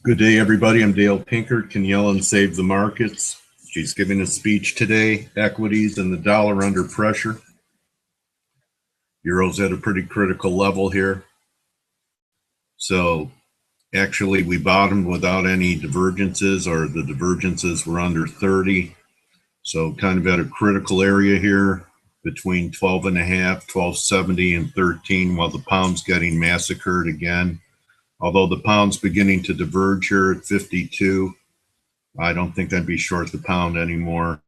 Good day, everybody. I'm Dale Pinkert. Can Yellen save the markets? She's giving a speech today. Equities and the dollar under pressure. Euro's at a pretty critical level here. So actually we bottomed without any divergences, or the divergences were under 30. So kind of at a critical area here between 12.5, 1270 and 13, while the pound's getting massacred again. Although the pound's beginning to diverge here at 52, I don't think I'd be short the pound anymore.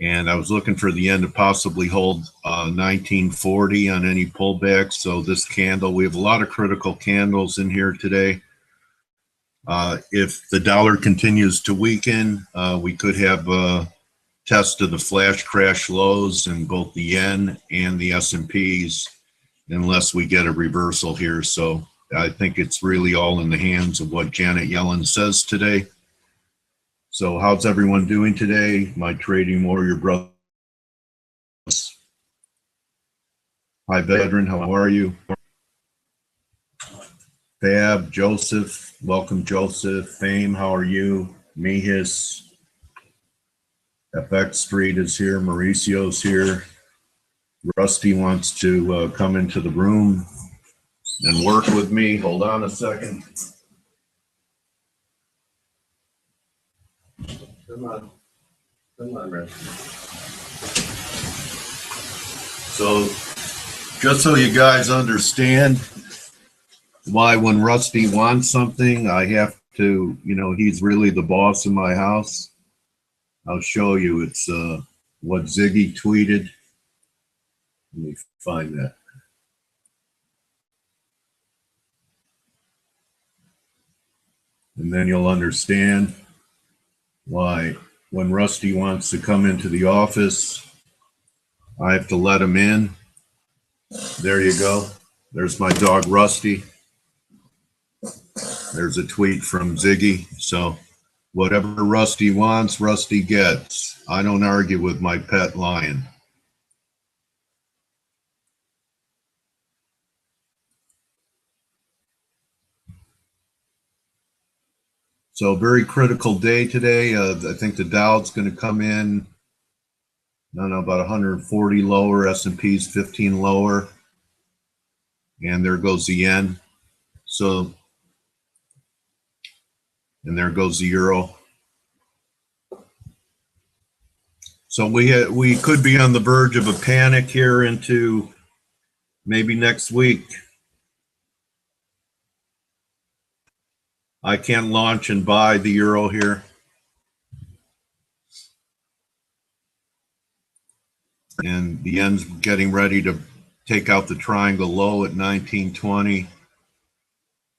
And I was looking for the yen to possibly hold 1940 on any pullback. So this candle, we have a lot of critical candles in here today. If the dollar continues to weaken, we could have a test of the flash crash lows in both the yen and the S&Ps, unless we get a reversal here. So I think it's really all in the hands of what Janet Yellen says today. So how's everyone doing today? My trading warrior brothers. Hi, veteran. How are you? Fab, Joseph. Welcome, Joseph. Fame, how are you? Mihis. FX Street is here. Mauricio's here. Rusty wants to come into the room and work with me. Hold on a second. Come on, Rusty. So, just so you guys understand why when Rusty wants something, I have to, he's really the boss in my house. I'll show you. It's what Ziggy tweeted. Let me find that. And then you'll understand why when Rusty wants to come into the office, I have to let him in. There you go. There's my dog, Rusty. There's a tweet from Ziggy. So whatever Rusty wants, Rusty gets. I don't argue with my pet lion. So very critical day today. I think the Dow's going to come in, I don't know, about 140 lower, S&P's 15 lower. And there goes the yen. So, and there goes the euro. So we could be on the verge of a panic here into maybe next week. I can't launch and buy the euro here. And the yen's getting ready to take out the triangle low at 1920.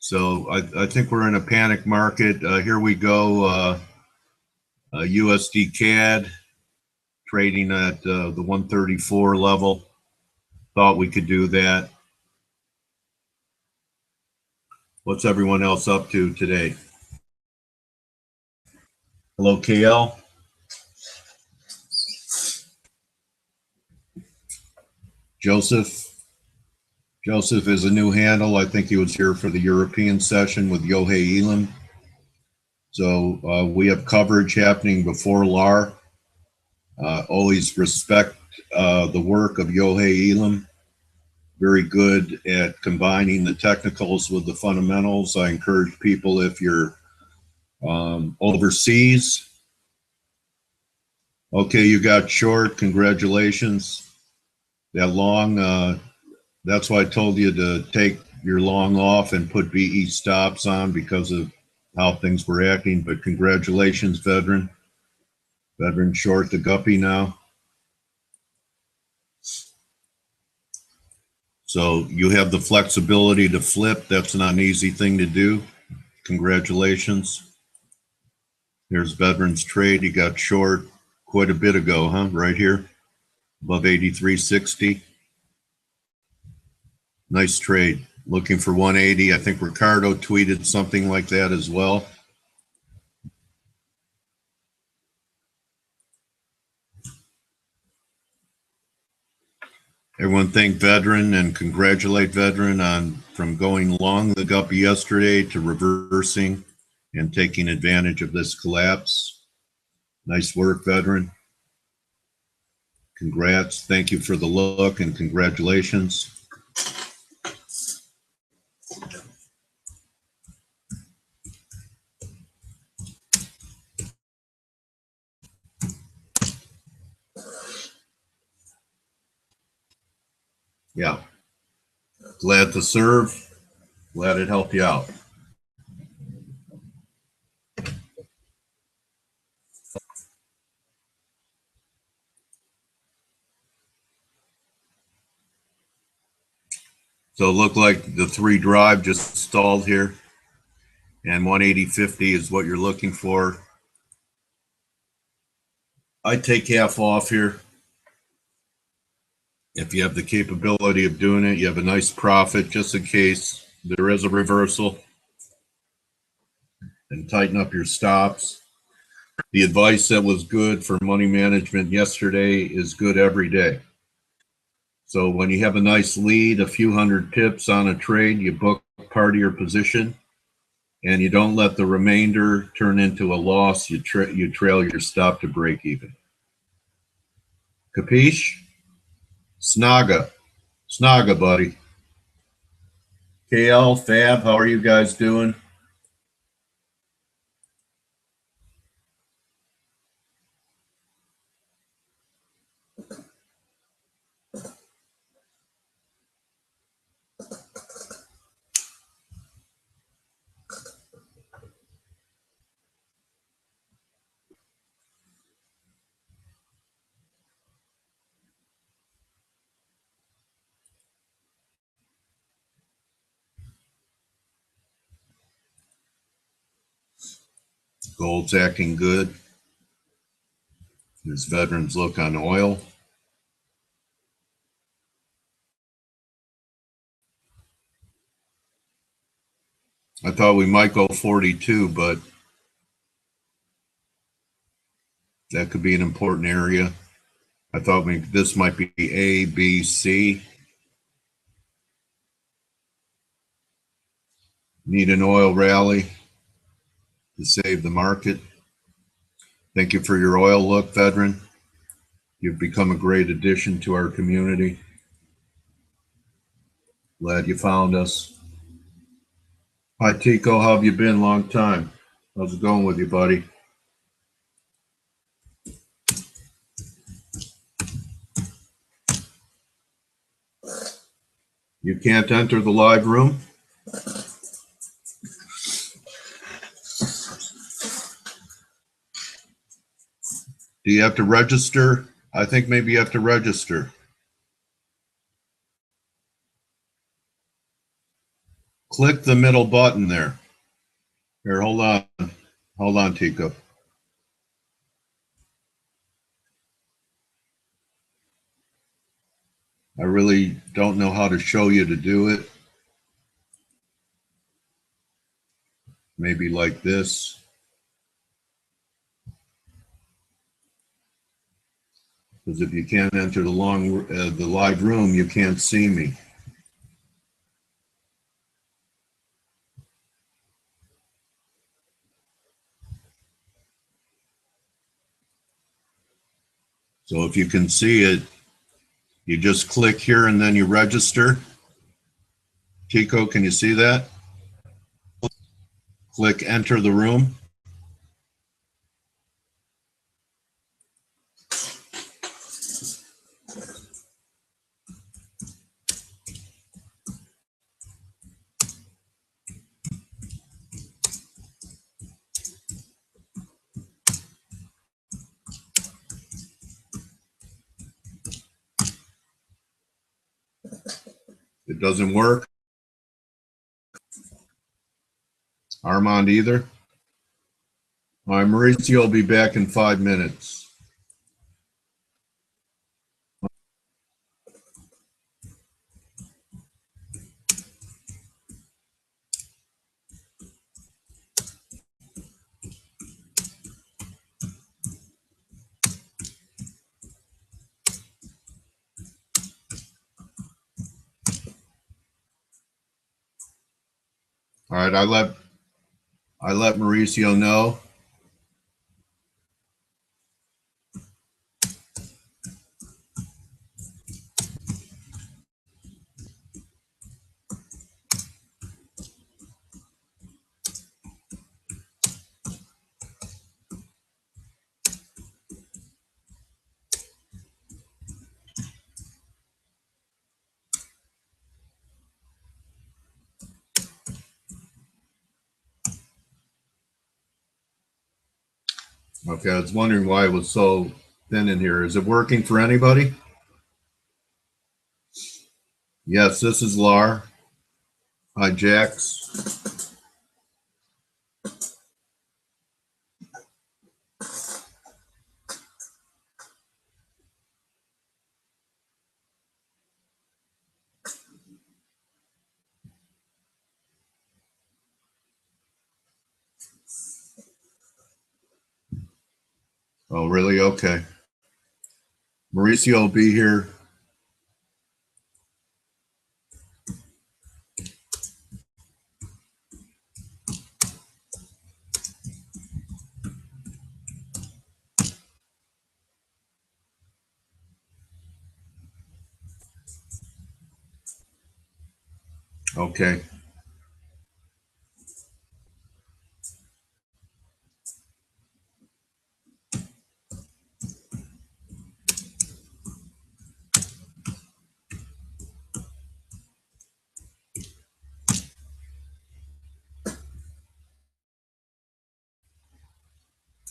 So I think we're in a panic market. Here we go. USD CAD trading at the 134 level. Thought we could do that. What's everyone else up to today? Hello, KL. Joseph. Joseph is a new handle. I think he was here for the European session with Yohei Elam. So we have coverage happening before LAR. Always respect the work of Yohei Elam. Very good at combining the technicals with the fundamentals. I encourage people, if you're overseas. Okay, you got short. Congratulations. That long, that's why I told you to take your long off and put BE stops on because of how things were acting. But congratulations, veteran. Veteran short the guppy now. So you have the flexibility to flip. That's not an easy thing to do. Congratulations. There's veteran's trade. He got short quite a bit ago, huh? Right here, above 83.60. Nice trade. Looking for 180. I think Ricardo tweeted something like that as well. Everyone thank veteran and congratulate veteran on from going long the guppy yesterday to reversing and taking advantage of this collapse. Nice work, veteran. Congrats. Thank you for the look and congratulations. Yeah. Glad to serve. Glad it helped you out. So it looked like the 3 drive just stalled here, and 180.50 is what you're looking for. I take half off here. If you have the capability of doing it, you have a nice profit just in case there is a reversal, and tighten up your stops. The advice that was good for money management yesterday is good every day. So when you have a nice lead, a few hundred pips on a trade, you book part of your position, and you don't let the remainder turn into a loss. You trail your stop to break even. Capiche? Snaga, buddy. KL, Fab, how are you guys doing? Gold's acting good. There's veterans look on oil. I thought we might go 42, but that could be an important area. I thought this might be A, B, C. Need an oil rally to save the market. Thank you for your oil look, veteran. You've become a great addition to our community. Glad you found us. Hi, Tico. How have you been? Long time. How's it going with you, buddy? You can't enter the live room? Do you have to register? I think maybe you have to register. Click the middle button there. Here, hold on. Hold on, Tico. I really don't know how to show you to do it. Maybe like this. Because if you can't enter the live room, you can't see me. So if you can see it, you just click here and then you register. Tico, can you see that? Click enter the room. It doesn't work. Armand either. All right, Mauricio will be back in 5 minutes. All right, I let I let Mauricio know. Okay, I was wondering why it was so thin in here. Is it working for anybody? Yes, this is Lar. Hi, Jax. Oh, really? Okay. Mauricio will be here. Okay.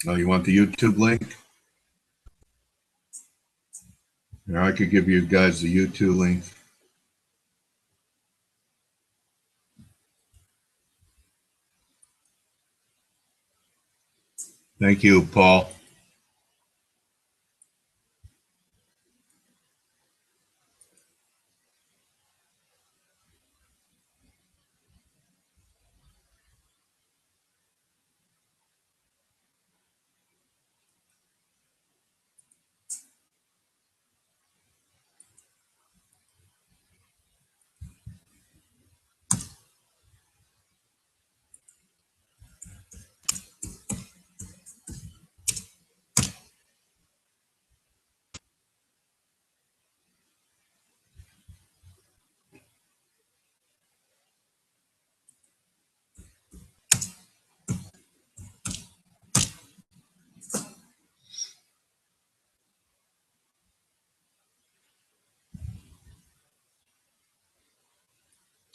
Oh, you want the YouTube link? Here, I could give you guys the YouTube link. Thank you, Paul.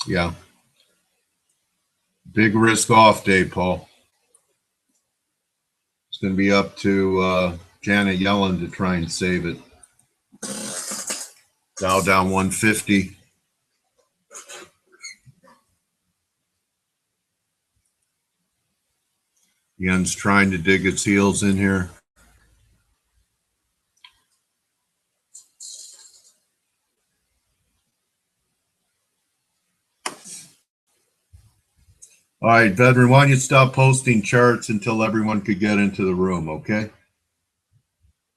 Yeah. Big risk off day, Paul. It's going to be up to Janet Yellen to try and save it. Dow down 150. Yen's trying to dig its heels in here. All right, veteran, why don't you stop posting charts until everyone could get into the room, okay?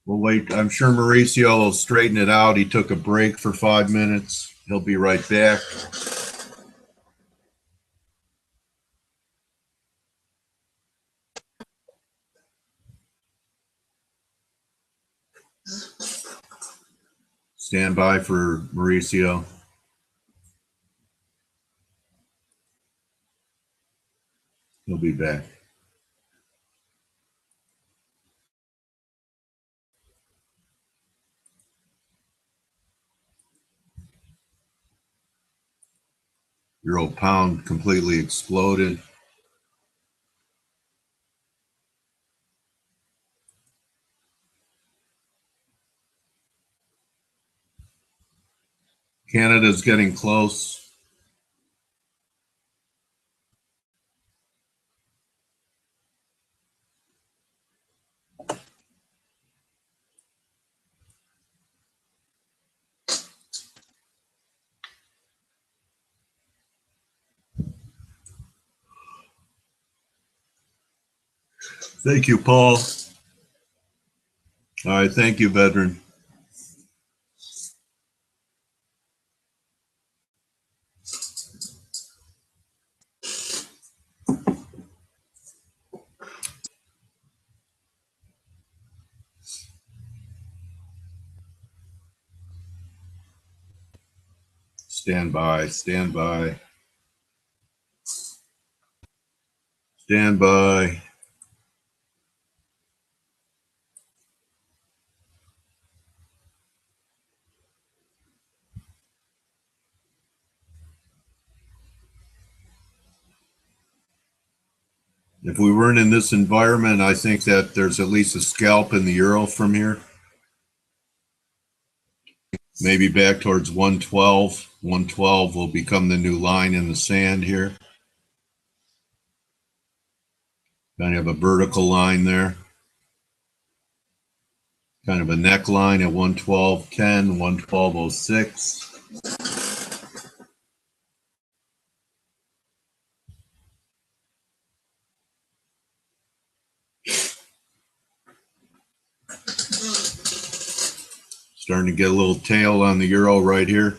We'll wait. I'm sure Mauricio will straighten it out. He took a break for 5 minutes. He'll be right back. Stand by for Mauricio. He'll be back. Euro pound completely exploded. Canada's getting close. Thank you, Paul. All right, thank you, veteran. Stand by, stand by. Stand by. If we weren't in this environment, I think that there's at least a scalp in the euro from here. Maybe back towards 112. 112 will become the new line in the sand here. Kind of a vertical line there. Kind of a neckline at 112.10, 112.06. Starting to get a little tail on the euro right here.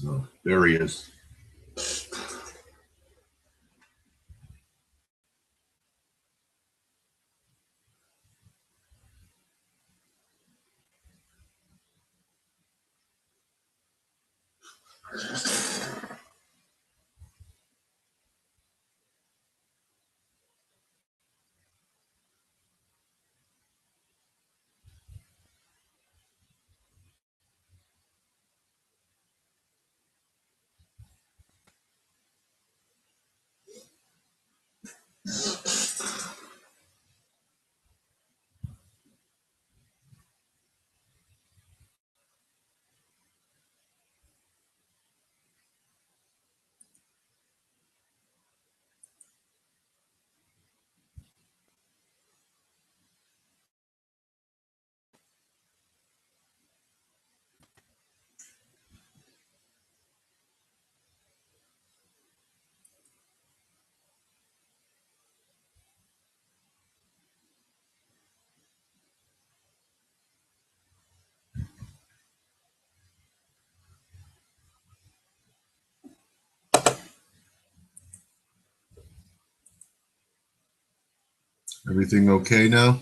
Oh, there he is. Everything okay now?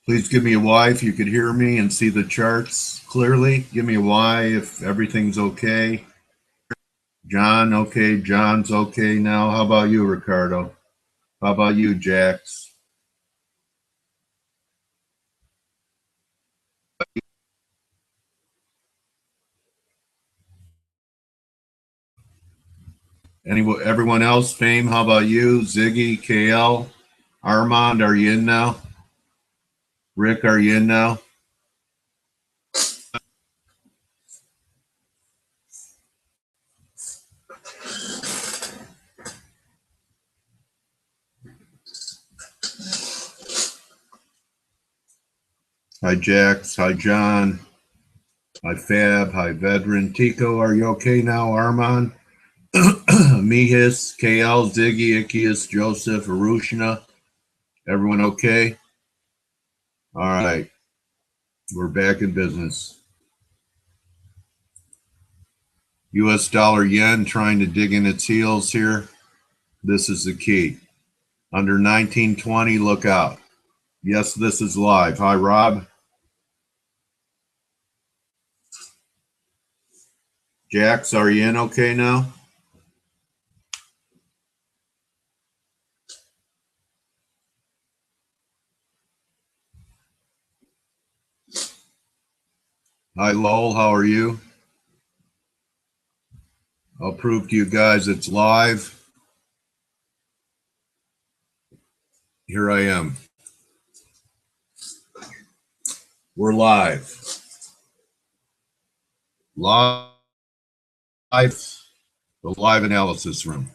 Please give me a Y if you could hear me and see the charts clearly. Give me a Y if everything's okay. John, okay. John's okay now. How about you, Ricardo? How about you, Jax? Everyone else, Fame, how about you? Ziggy, KL, Armand, are you in now? Rick, are you in now? Hi, Jax. Hi, John. Hi, Fab. Hi, Veteran. Tico, are you okay now? Armand? Mihis, KL, Ziggy, Ikius, Joseph, Arushna. Everyone okay? All right. We're back in business. US dollar yen trying to dig in its heels here. This is the key. Under 1920, look out. Yes, this is live. Hi, Rob. Jax, are you in okay now? Hi, Lowell. How are you? I'll prove to you guys it's live. Here I am. We're live. Live. The live analysis room.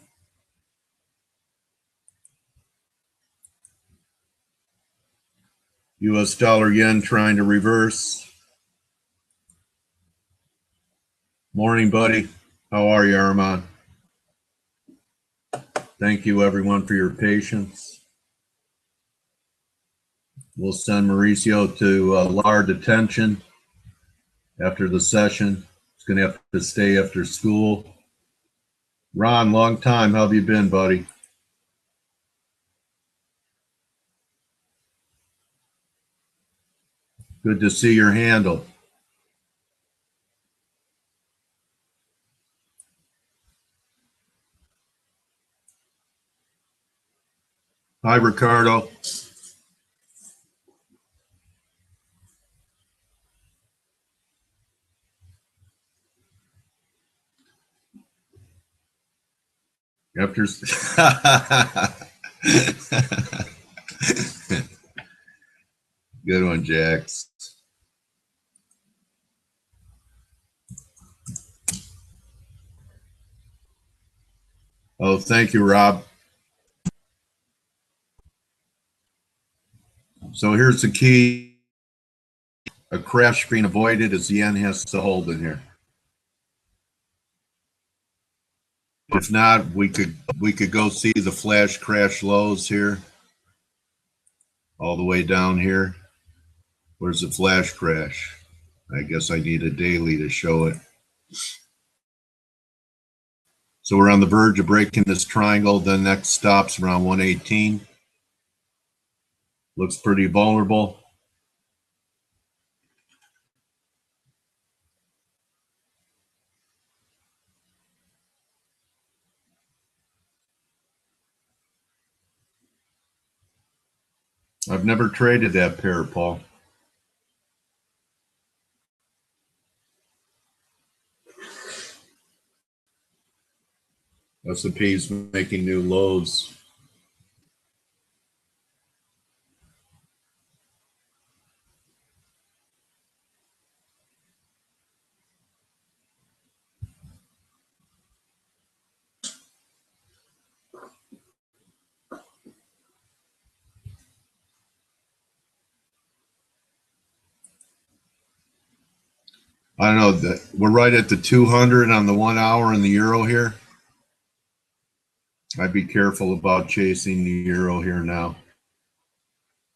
US dollar yen trying to reverse. Morning, buddy. How are you, Armand? Thank you, everyone, for your patience. We'll send Mauricio to LAR detention after the session. He's going to have to stay after school. Ron, long time. How have you been, buddy? Good to see your handle. Hi, Ricardo. After good one, Jax. Oh, thank you, Rob. So here's the key. A crash being avoided as the yen has to hold in here. If not, we could go see the flash crash lows here. All the way down here. Where's the flash crash? I guess I need a daily to show it. So we're on the verge of breaking this triangle. The next stop's around 118. Looks pretty vulnerable. I've never traded that pair, Paul. S&P's making new lows. I don't know that we're right at the 200 on the 1 hour in the euro here. I'd be careful about chasing the euro here now.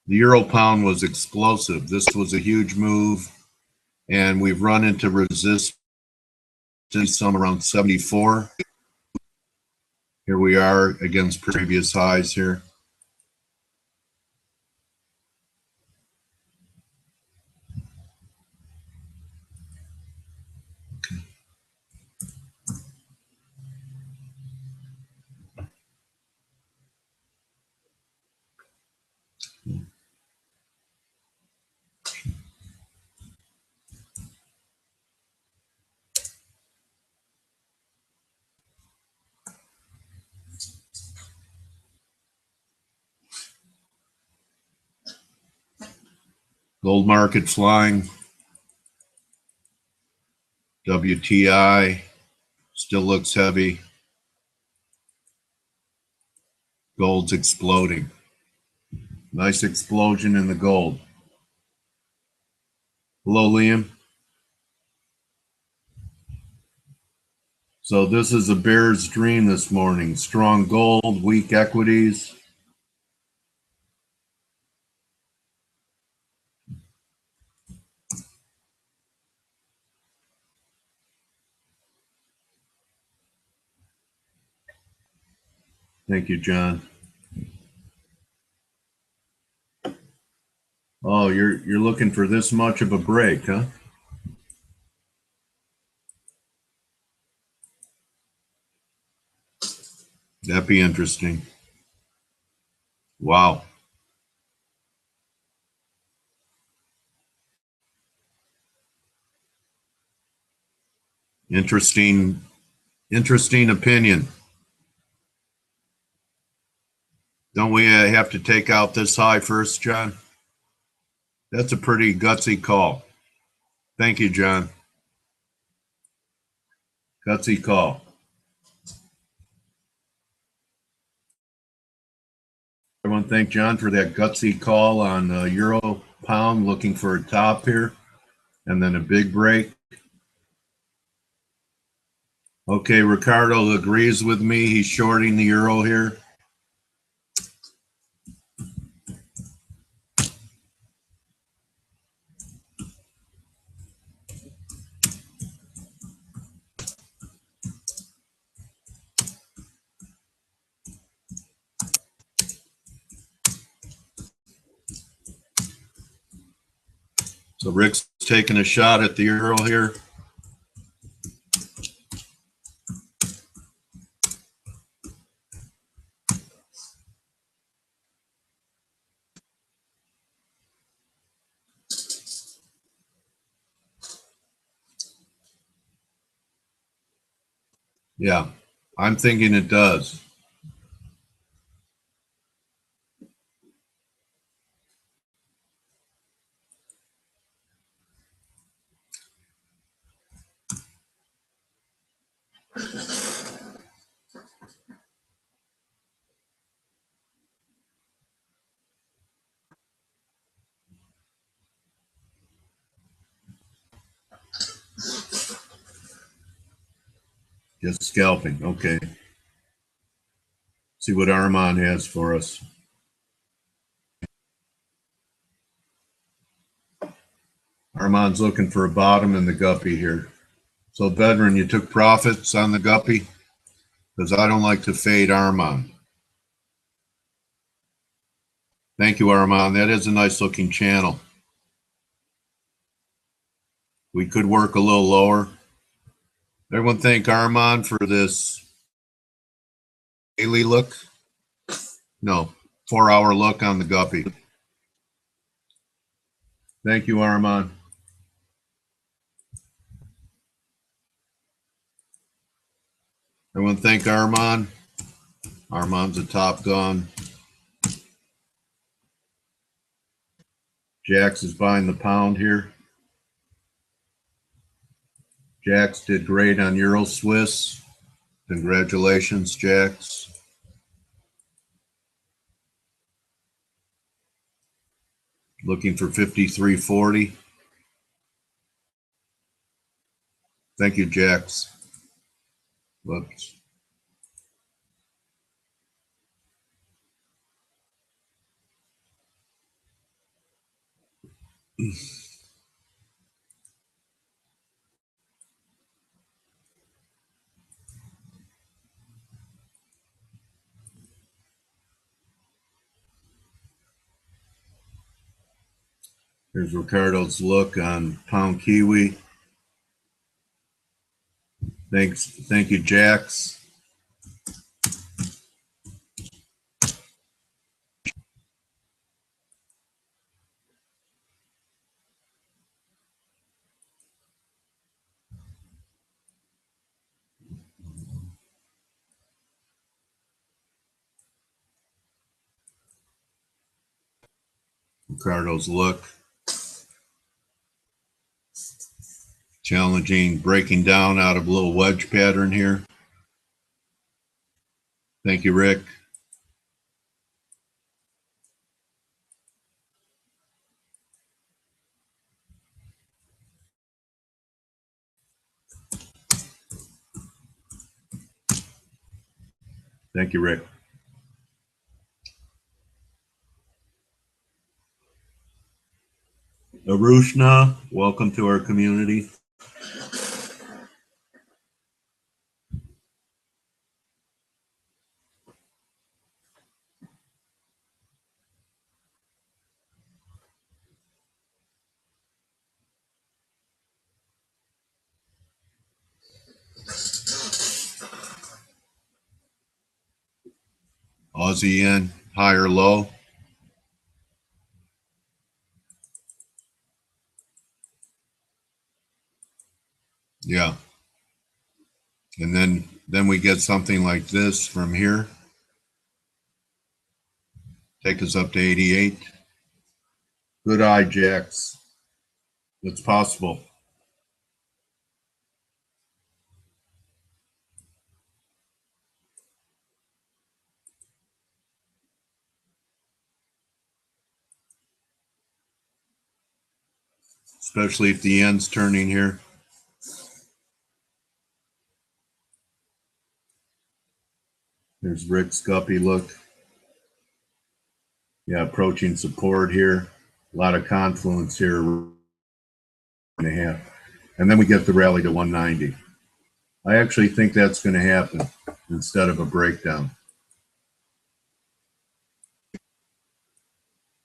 The euro pound was explosive. This was a huge move, and we've run into resistance some around 74. Here we are against previous highs here. Gold market flying. WTI still looks heavy. Gold's exploding. Nice explosion in the gold. Hello, Liam. So this is a bear's dream this morning. Strong gold, weak equities. Thank you, John. Oh, you're looking for this much of a break, huh? That'd be interesting. Wow. Interesting, interesting opinion. Don't we have to take out this high first, John? That's a pretty gutsy call. Thank you, John. Gutsy call. I want to thank John for that gutsy call on Euro Pound, looking for a top here and then a big break. Okay, Ricardo agrees with me. He's shorting the Euro here. So Rick's taking a shot at the Euro here. Yeah, I'm thinking it does. Just scalping. Okay. See what Armand has for us. Armand's looking for a bottom in the guppy here. So, veteran, you took profits on the guppy? Because I don't like to fade Armand. Thank you, Armand. That is a nice looking channel. We could work a little lower. Everyone thank Armand for this daily look. No, 4-hour look on the guppy. Thank you, Armand. Everyone thank Armand. Armand's a top gun. Jax is buying the pound here. Jax did great on Euro Swiss. Congratulations, Jax. Looking for 53.40. Thank you, Jax. Whoops. Here's Ricardo's look on pound kiwi. Thank you, Jax. Ricardo's look. Challenging, breaking down out of a little wedge pattern here. Thank you, Rick. Thank you, Rick. Arushna, welcome to our community. Aussie yen, high or low. Yeah. And then we get something like this from here. Take us up to 88. Good eye, Jacks. It's possible. Especially if the yen's turning here. There's Rick's guppy look. Yeah, approaching support here. A lot of confluence here. And a half. And then we get the rally to 190. I actually think that's going to happen instead of a breakdown.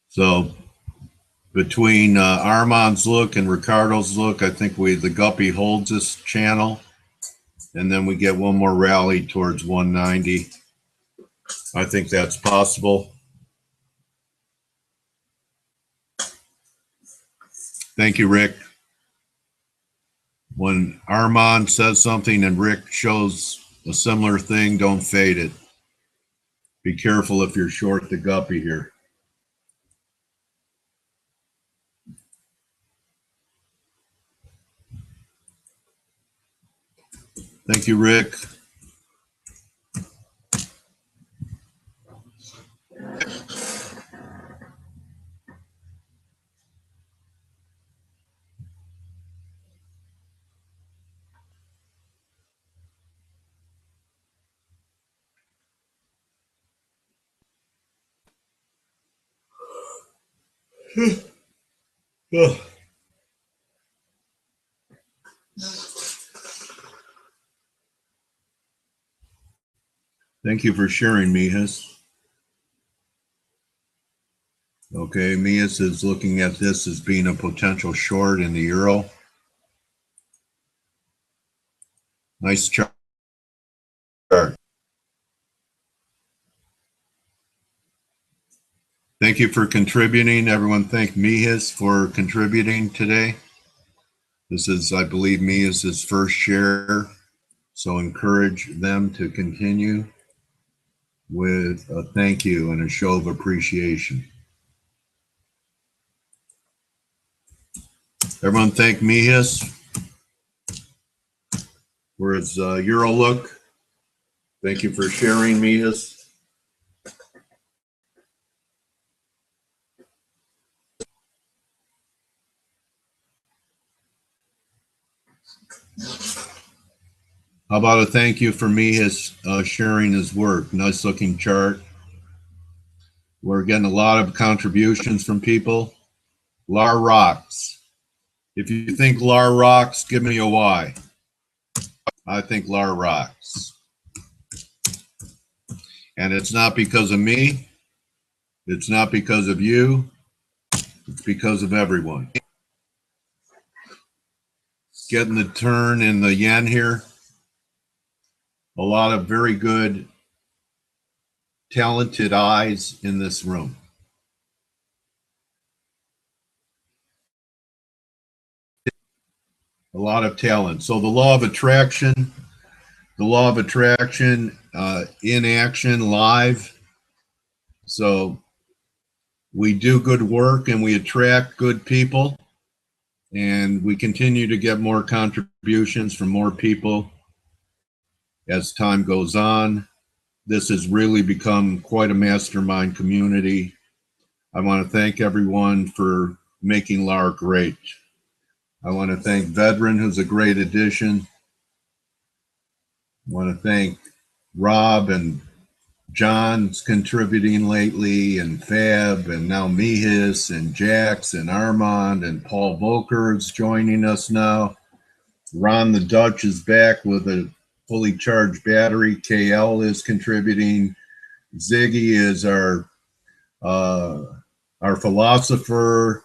So between Armand's look and Ricardo's look, I think the guppy holds this channel. And then we get one more rally towards 190. I think that's possible. Thank you, Rick. When Armand says something and Rick shows a similar thing, don't fade it. Be careful if you're short the guppy here. Thank you, Rick. Thank you for sharing, Mijas. Okay, Mias is looking at this as being a potential short in the euro. Nice chart. Thank you for contributing. Everyone thank Mijas for contributing today. This is, I believe, Mijas' first share, so encourage them to continue with a thank you and a show of appreciation. Everyone thank Mijas for his Euro look. Thank you for sharing, Mijas. How about a thank you for Mijas sharing his work? Nice looking chart. We're getting a lot of contributions from people. LAR rocks. If you think LAR rocks, give me a Y. I think LAR rocks. And it's not because of me. It's not because of you. It's because of everyone. Getting the turn in the yen here. A lot of very good, talented eyes in this room. A lot of talent. So the law of attraction in action live. So we do good work and we attract good people, and we continue to get more contributions from more people as time goes on. This has really become quite a mastermind community. I want to thank everyone for making LAR great. I want to thank Vedran, who's a great addition. I want to thank Rob and John's contributing lately, and Fab, and now Mijas, and Jax, and Armand, and Paul Volker is joining us now. Ron the Dutch is back with a fully charged battery. KL is contributing. Ziggy is our philosopher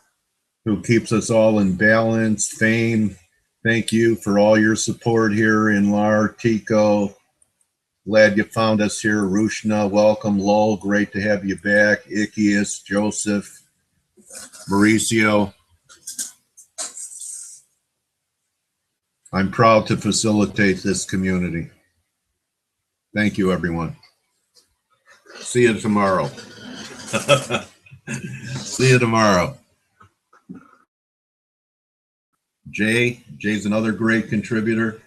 who keeps us all in balance. Fame, thank you for all your support here in LAR. Tico, Glad you found us here. Rushna, welcome. Lowell, great to have you back. Ikius, Joseph, Mauricio. I'm proud to facilitate this community. Thank you, everyone. See you tomorrow. See you tomorrow. Jay's another great contributor.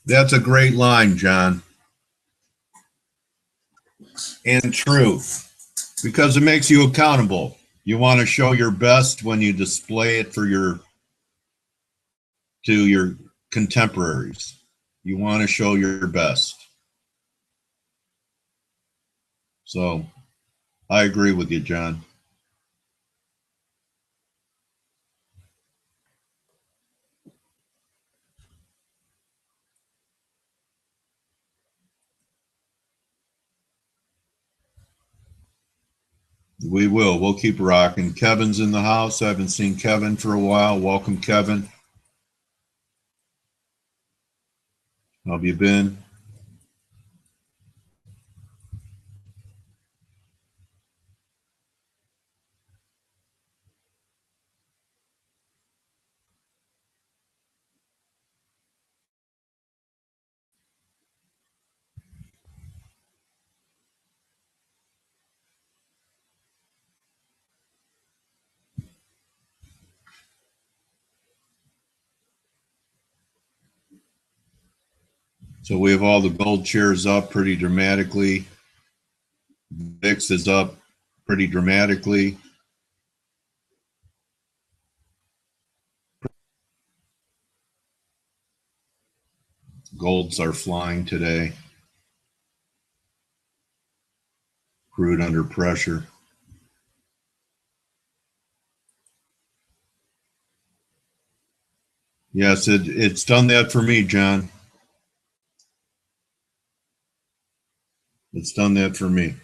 That's a great line, John. And true, because it makes you accountable. You want to show your best when you display it for your contemporaries. You want to show your best. So I agree with you, John. We will. We'll keep rocking. Kevin's in the house. I haven't seen Kevin for a while. Welcome, Kevin. How have you been? So we have all the gold shares up pretty dramatically. VIX is up pretty dramatically. Golds are flying today. Crude under pressure. Yes, it's done that for me, John. It's done that for me.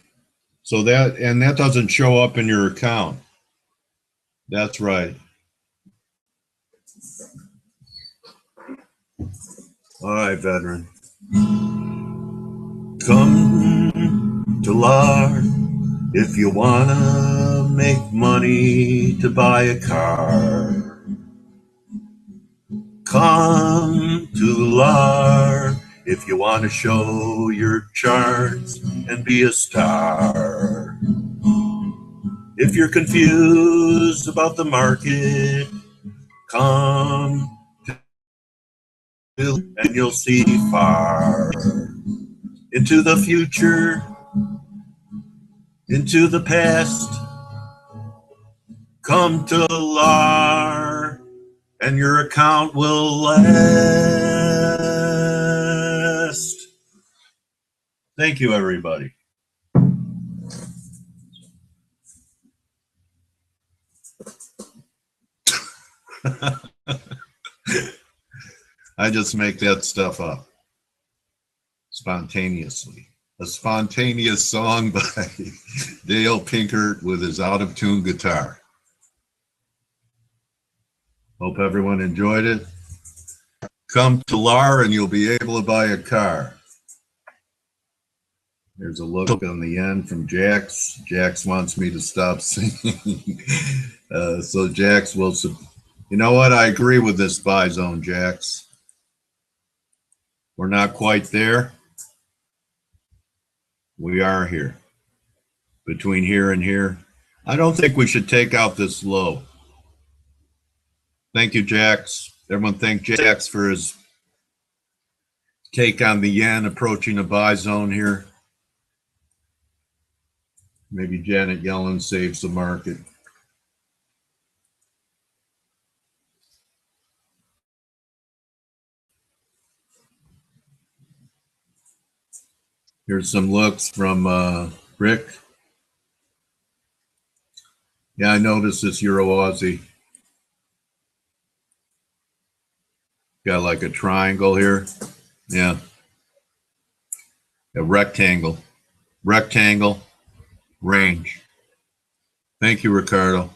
So that doesn't show up in your account. That's right. All right, veteran. Come to LAR if you wanna make money to buy a car. Come to LAR if you want to show your charts and be a star. If you're confused about the market, come to and you'll see far into the future, into the past. Come to LAR and your account will last. Thank you, everybody. I just make that stuff up spontaneously. A spontaneous song by Dale Pinkert with his out-of-tune guitar. Hope everyone enjoyed it. Come to LAR and you'll be able to buy a car. There's a look on the end from Jax. Jax wants me to stop singing. So Jax will, you know what? I agree with this buy zone, Jax. We're not quite there. We are here. Between here and here. I don't think we should take out this low. Thank you, Jax. Everyone thank Jax for his take on the yen approaching a buy zone here. Maybe Janet Yellen saves the market. Here's some looks from Rick. Yeah, I noticed this Euro Aussie. Got like a triangle here. Yeah, a rectangle. Rectangle, range. Thank you, Ricardo.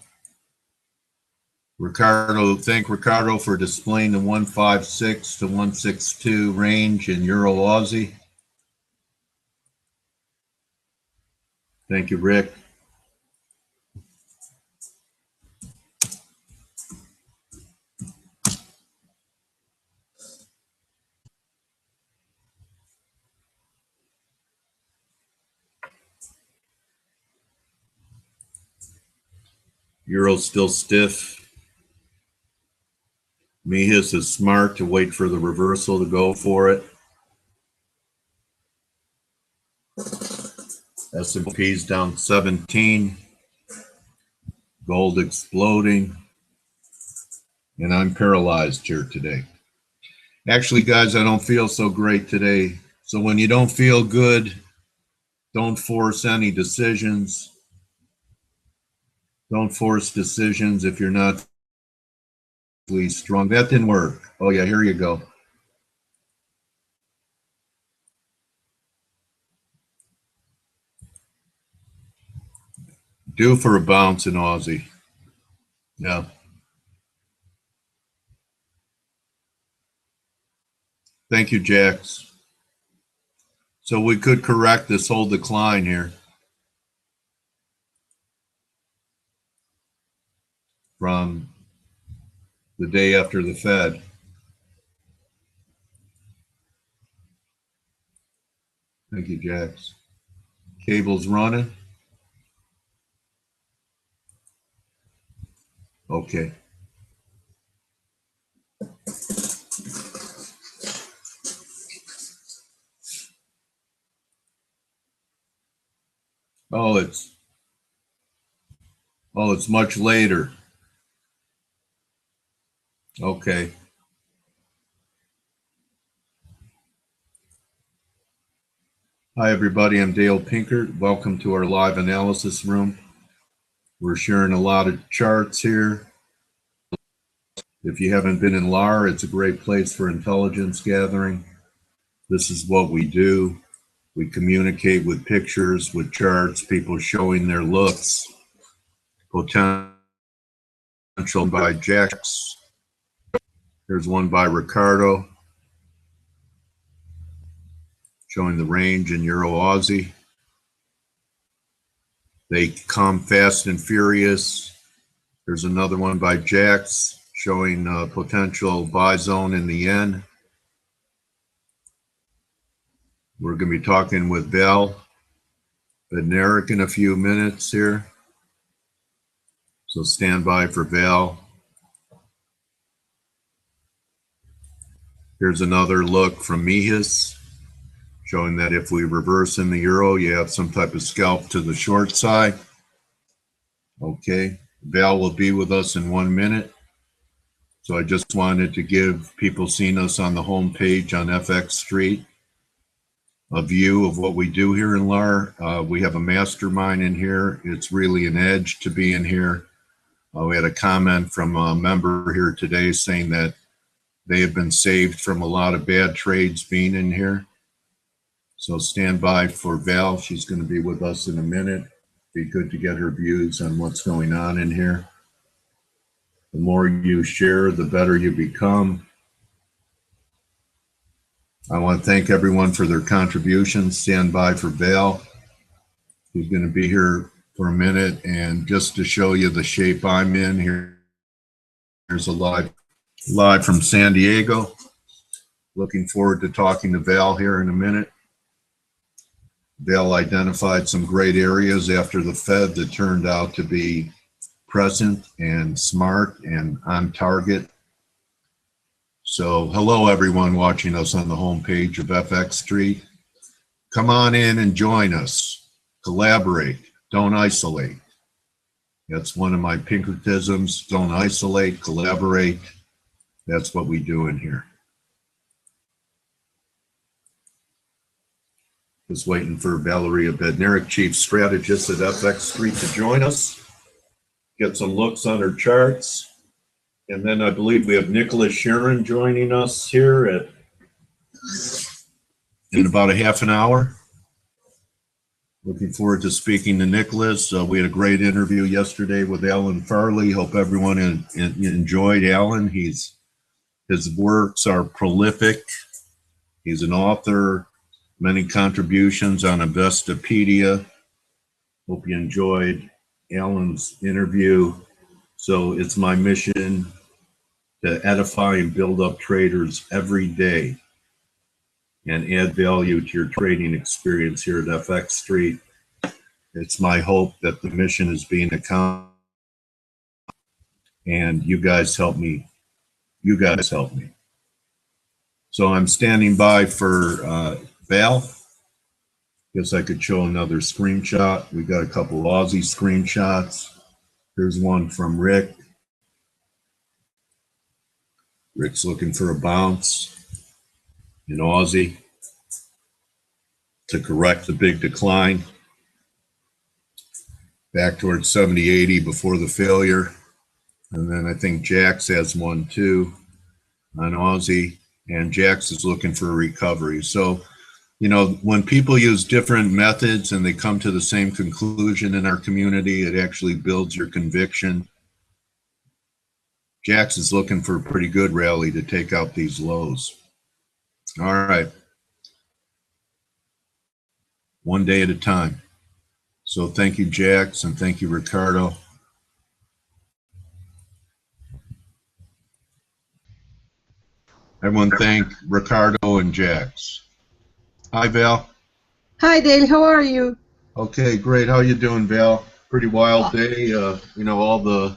Thank Ricardo for displaying the 156 to 162 range in Euro Aussie. Thank you, Rick. Euro's still stiff. Mihis is smart to wait for the reversal to go for it. S&P's down 17. Gold exploding. And I'm paralyzed here today. Actually, guys, I don't feel so great today. So when you don't feel good, don't force any decisions. Don't force decisions if you're not really strong. That didn't work. Oh, yeah, here you go. Due for a bounce in Aussie. Yeah. Thank you, Jax. So we could correct this whole decline here from the day after the Fed. Thank you, Jax. Cable's running. Okay. Oh, it's much later. Okay. Hi, everybody. I'm Dale Pinkert. Welcome to our live analysis room. We're sharing a lot of charts here. If you haven't been in LAR, it's a great place for intelligence gathering. This is what we do. We communicate with pictures, with charts, people showing their looks, potential by Jax. Here's one by Ricardo, showing the range in Euro Aussie. They come fast and furious. There's another one by Jax, showing potential buy zone in the yen. We're going to be talking with Val Bednarik in a few minutes here. So stand by for Val. Here's another look from Mihis, showing that if we reverse in the euro, you have some type of scalp to the short side. Okay, Val will be with us in 1 minute. So I just wanted to give people seeing us on the home page on FX Street a view of what we do here in LAR. We have a mastermind in here. It's really an edge to be in here. We had a comment from a member here today saying that they have been saved from a lot of bad trades being in here. So stand by for Val. She's going to be with us in a minute. Be good to get her views on what's going on in here. The more you share, the better you become. I want to thank everyone for their contributions. Stand by for Val. She's going to be here for a minute. And just to show you the shape I'm in, here's a live from San Diego. Looking forward to talking to Val here in a minute. Val identified some great areas after the Fed that turned out to be present and smart and on target. So hello, everyone watching us on the homepage of FX Street. Come on in and join us. Collaborate. Don't isolate. That's one of my Pinkertisms. Don't isolate, collaborate. That's what we do in here. Just waiting for Valeria Bednarik, Chief Strategist at FX Street, to join us. get some looks on our charts. And then I believe we have Nicolas Cheron joining us here in about a half an hour. Looking forward to speaking to Nicolas. We had a great interview yesterday with Alan Farley. Hope everyone enjoyed Alan. His works are prolific. He's an author, many contributions on Investopedia. Hope you enjoyed Alan's interview. So it's my mission to edify and build up traders every day and add value to your trading experience here at FX Street. It's my hope that the mission is being accomplished, and you guys help me. You guys help me. So I'm standing by for Val. Guess I could show another screenshot. We got a couple Aussie screenshots. Here's one from Rick. Rick's looking for a bounce in Aussie to correct the big decline back towards 70.80 before the failure. And then I think Jax has one too on Aussie, and Jax is looking for a recovery. So, you know, when people use different methods and they come to the same conclusion in our community, it actually builds your conviction. Jax is looking for a pretty good rally to take out these lows. All right. One day at a time. So thank you, Jax, and thank you, Ricardo. Everyone thank Ricardo and Jax. Hi, Val. Hi, Dale. How are you? Okay, great. How you doing, Val? Pretty wild day. You know, all the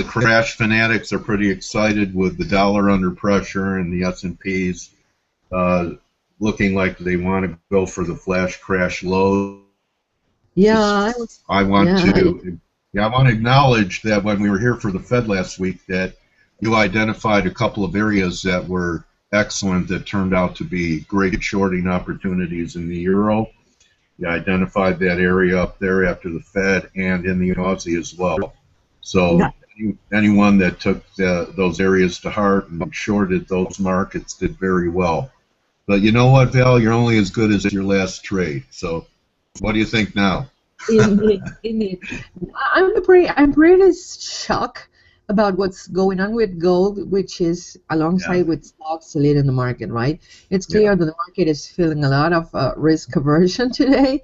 crash fanatics are pretty excited with the dollar under pressure and the S&Ps looking like they want to go for the flash crash low. Yeah, I want to acknowledge that when we were here for the Fed last week, that you identified a couple of areas that were excellent that turned out to be great shorting opportunities in the euro. You identified that area up there after the Fed and in the Aussie as well. So anyone that took those areas to heart and shorted those markets did very well. But you know what, Val? You're only as good as your last trade. So what do you think now? Indeed. I'm pretty shocked about what's going on with gold, which is alongside with stocks leading the market, right? It's clear that the market is feeling a lot of risk aversion today,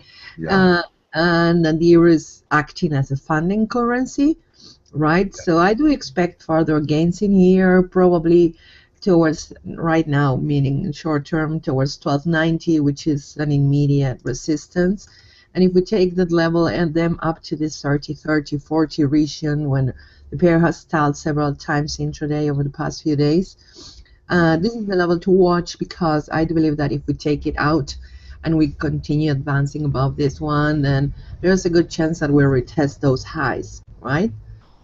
and the euro is acting as a funding currency, right? So I do expect further gains in here, probably towards right now, meaning in short term, towards 1290, which is an immediate resistance. And if we take that level and them up to this 40 region, when the pair has stalled several times intraday over the past few days, this is the level to watch, because I do believe that if we take it out and we continue advancing above this one, then there's a good chance that we'll retest those highs, right?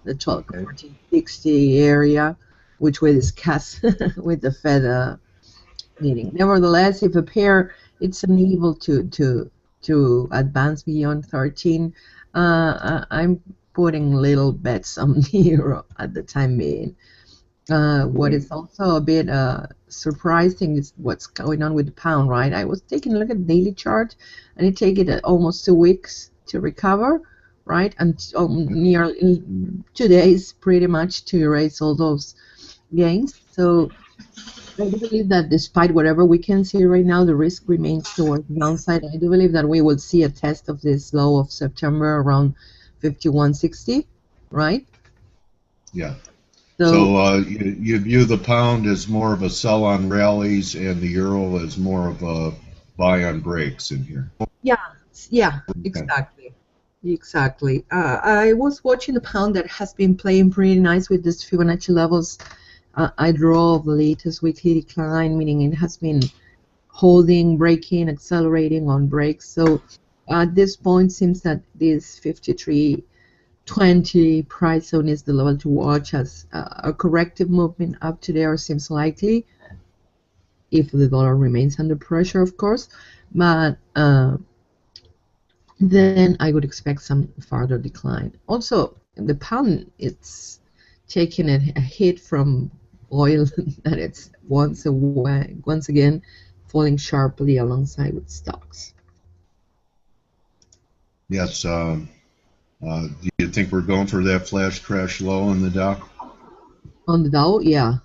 The 1240-60 area, which we discuss with the Fed meeting. Nevertheless, if a pair it's unable to advance beyond 13, I'm putting little bets on the euro at the time being. What is also a bit surprising is what's going on with the pound, right? I was taking a look at the daily chart, and it takes it almost 2 weeks to recover, right? And nearly 2 days pretty much to erase all those gains. So I do believe that despite whatever we can see right now, the risk remains towards the downside. I do believe that we will see a test of this low of September around 51.60, right? Yeah. So you view the pound as more of a sell on rallies and the euro as more of a buy on breaks in here. Yeah, exactly. I was watching the pound that has been playing pretty nice with these Fibonacci levels. I draw the latest weekly decline, meaning it has been holding, breaking, accelerating on breaks. So at this point, seems that this 53.20 price zone is the level to watch, as a corrective movement up to there seems likely, if the dollar remains under pressure, of course. But then I would expect some further decline. Also, the pound, it's taking a hit from oil that it's once again falling sharply alongside with stocks. Yes. Do you think we're going for that flash crash low in the Dow? On the Dow, yeah.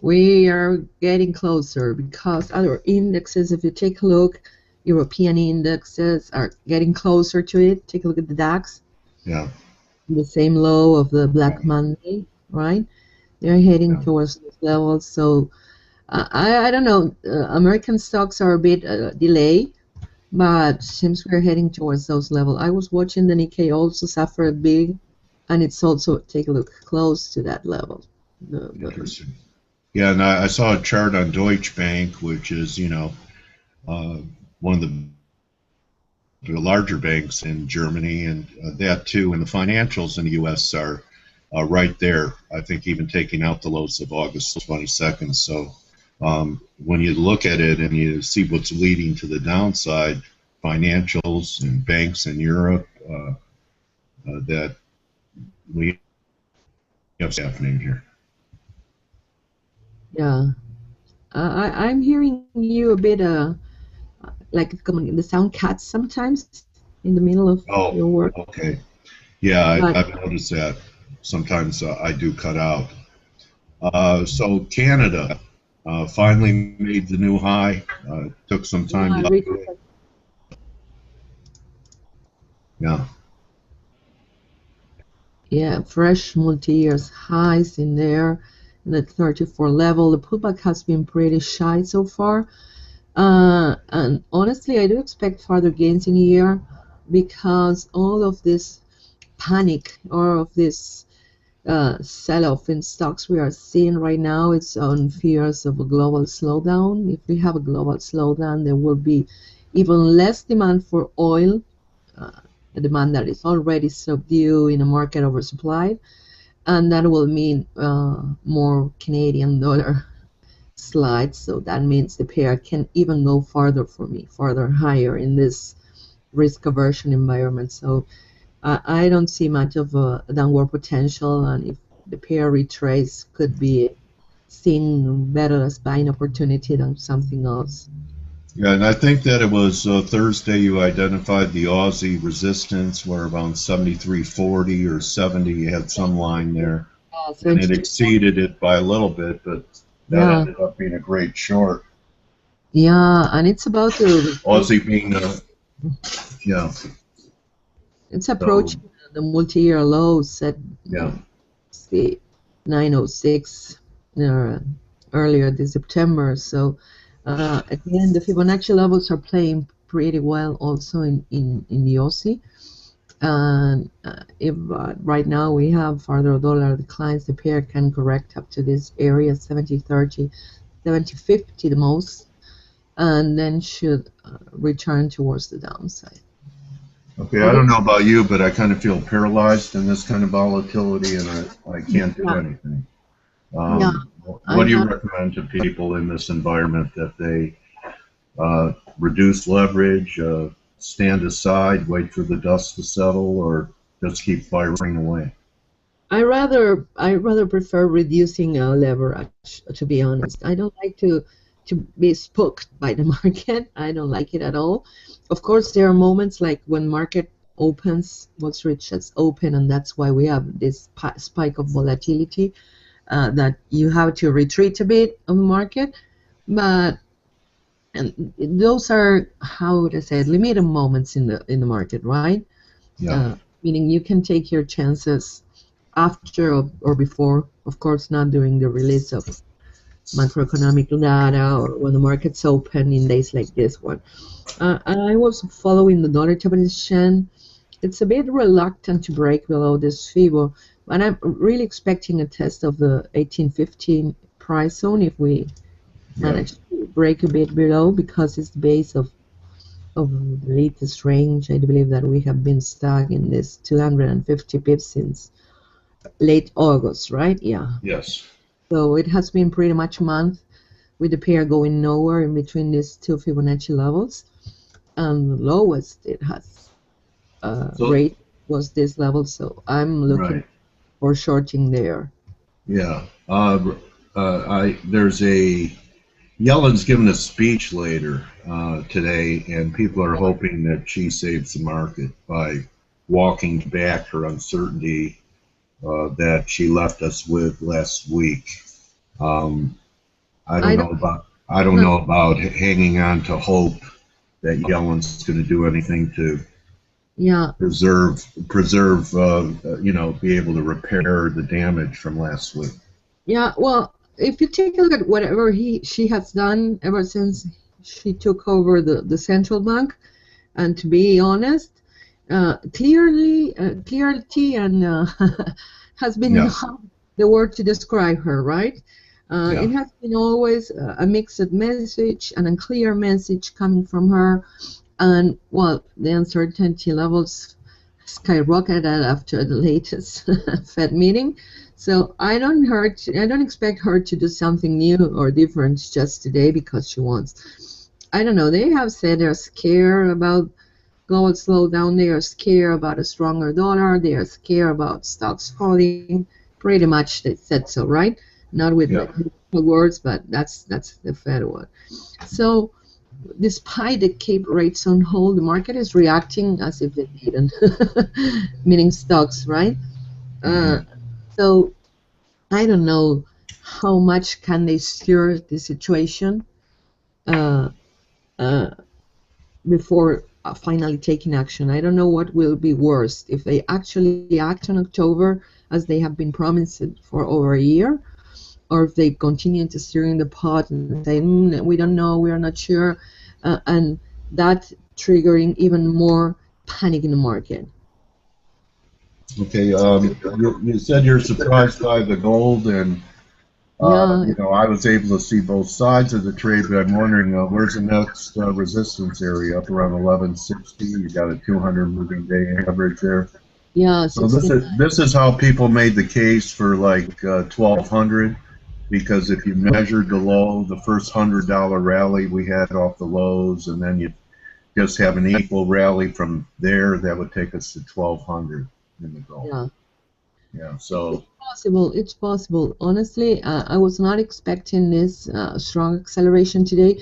We are getting closer because other indexes, if you take a look, European indexes are getting closer to it. Take a look at the DAX. Yeah. The same low of the Black Monday, right? They're heading towards those levels. So I don't know. American stocks are a bit delayed, but seems we're heading towards those levels. I was watching the Nikkei also suffer a big, and it's also, take a look, close to that level. Interesting. Yeah, and I saw a chart on Deutsche Bank, which is, one of the larger banks in Germany, and that too, and the financials in the U.S. are right there. I think even taking out the lows of August 22nd. So when you look at it and you see what's leading to the downside, financials and banks in Europe, that we have happening here. Yeah, I'm hearing you a bit like the sound cuts sometimes in the middle of your work. Okay. Yeah, I've noticed that. Sometimes I do cut out. So Canada finally made the new high. Took some time to do it. Yeah. Yeah, fresh multi-year highs in there, in the 34 level. The pullback has been pretty shy so far. And honestly, I do expect further gains in a year because all of this panic or of this sell-off in stocks we are seeing right now, it's on fears of a global slowdown. If we have a global slowdown, there will be even less demand for oil, a demand that is already subdued in a market oversupplied, and that will mean more Canadian dollar slides. So that means the pair can even go farther for me, farther higher in this risk aversion environment. So I don't see much of a downward potential, and if the pair retrace, could be seen better as buying opportunity than something else. Yeah, and I think that it was Thursday you identified the Aussie resistance where around 73.40 or 70, you had some line there. And it exceeded it by a little bit, but that ended up being a great short. Yeah, and it's about to... Aussie being, yeah. It's approaching the multi-year low set, see, 906 earlier this September. So again, the Fibonacci levels are playing pretty well also in the Aussie. And if right now we have further dollar declines, the pair can correct up to this area, 70.30, 70.50 the most, and then should return towards the downside. Okay, I don't know about you, but I kind of feel paralyzed in this kind of volatility, and I can't do anything. What do you recommend to people in this environment, that they reduce leverage, stand aside, wait for the dust to settle, or just keep firing away? I rather prefer reducing leverage, to be honest. I don't like to be spooked by the market. I don't like it at all. Of course, there are moments like when market opens, Wall Street just open, and that's why we have this spike of volatility, that you have to retreat a bit on the market. But and those are, how would I say it, limited moments in the market, right? Yeah. Meaning you can take your chances after or before, of course, not during the release of macroeconomic data or when the market's open in days like this one. I was following the dollar Japanese yen. It's a bit reluctant to break below this FIBO, but I'm really expecting a test of the 1815 price zone if we manage to break a bit below, because it's the base of the latest range. I believe that we have been stuck in this 250 pips since late August, right? Yeah. Yes. So it has been pretty much a month with the pair going nowhere in between these two Fibonacci levels. And the lowest it has rate was this level, so I'm looking Right. for shorting there. Yeah. There's a Yellen's giving a speech later today, and people are hoping that she saves the market by walking back her uncertainty that she left us with last week. Um, I don't I don't know. know about hanging on to hope that Yellen's going to do anything to Yeah, preserve be able to repair the damage from last week. yeah. Well, if you take a look at whatever she has done ever since she took over the central bank, and to be honest, clarity and has been Yes. the word to describe her, right? Yeah. It has been always a mixed message, an unclear message coming from her, and well, the uncertainty levels skyrocketed after the latest Fed meeting. So I don't expect her to do something new or different just today because she wants. I don't know. They have said they're scared about global slowdown. They are scared about a stronger dollar. They are scared about stocks falling. Pretty much they said so, right? Not with Yeah. the words, but that's the Fed word. So despite the cape rates on hold, the market is reacting as if they didn't, meaning stocks, right? Uh, Mm-hmm. so I don't know how much can they steer the situation uh, uh, before finally taking action. I don't know what will be worse if they actually act in October as they have been promised for over a year, or if they continue to stir in the pot and say, we don't know, we are not sure, and that triggering even more panic in the market. Okay. You said you're surprised by the gold, and Yeah, I was able to see both sides of the trade, but I'm wondering where's the next resistance area up around 1160. You got a 200 moving day average there. yeah, So 16. this is how people made the case for like 1200, because if you measured the low, the first $100 rally we had off the lows, and then you just have an equal rally from there, that would take us to 1200 in the gold. Yeah, Yeah. it's So possible. It's possible. Honestly, I was not expecting this strong acceleration today,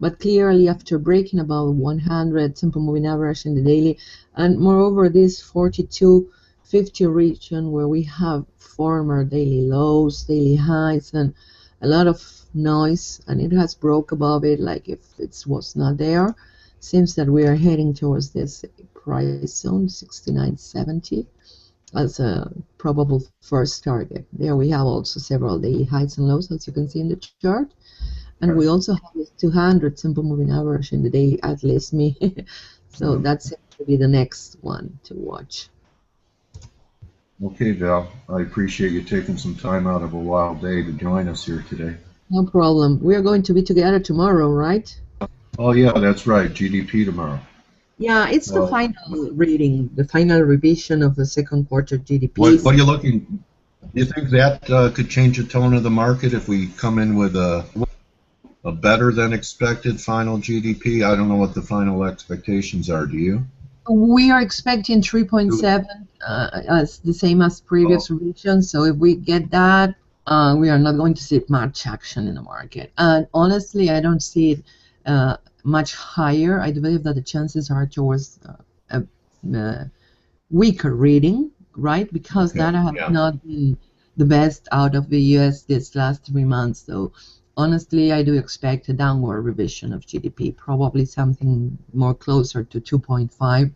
but clearly after breaking about 100 simple moving average in the daily, and moreover this 4250 region where we have former daily lows, daily highs, and a lot of noise, and it has broke above it like if it was not there. Seems that we are heading towards this price zone 69.70 as a probable first target. There we have also several daily highs and lows, as you can see in the chart. And we also have this 200 simple moving average in the daily, at least me. So that seems to be the next one to watch. okay, Val, I appreciate you taking some time out of a wild day to join us here today. No problem. We are going to be together tomorrow, right? Oh yeah, that's right. GDP tomorrow. Yeah, it's the Uh, final reading, the final revision of the second quarter what GDPs. are you looking? Do you think that could change the tone of the market if we come in with a better than expected final GDP? I don't know what the final expectations are. Do you? We are expecting 3.7 as the same as Oh, previous revisions. So if we get that, we are not going to see much action in the market. And honestly, I don't see it much higher. I do believe that the chances are towards a weaker reading, right? Because okay. that has Yeah. not been the best out of the US this last 3 months. So honestly, I do expect a downward revision of GDP, probably something more closer to 2.5,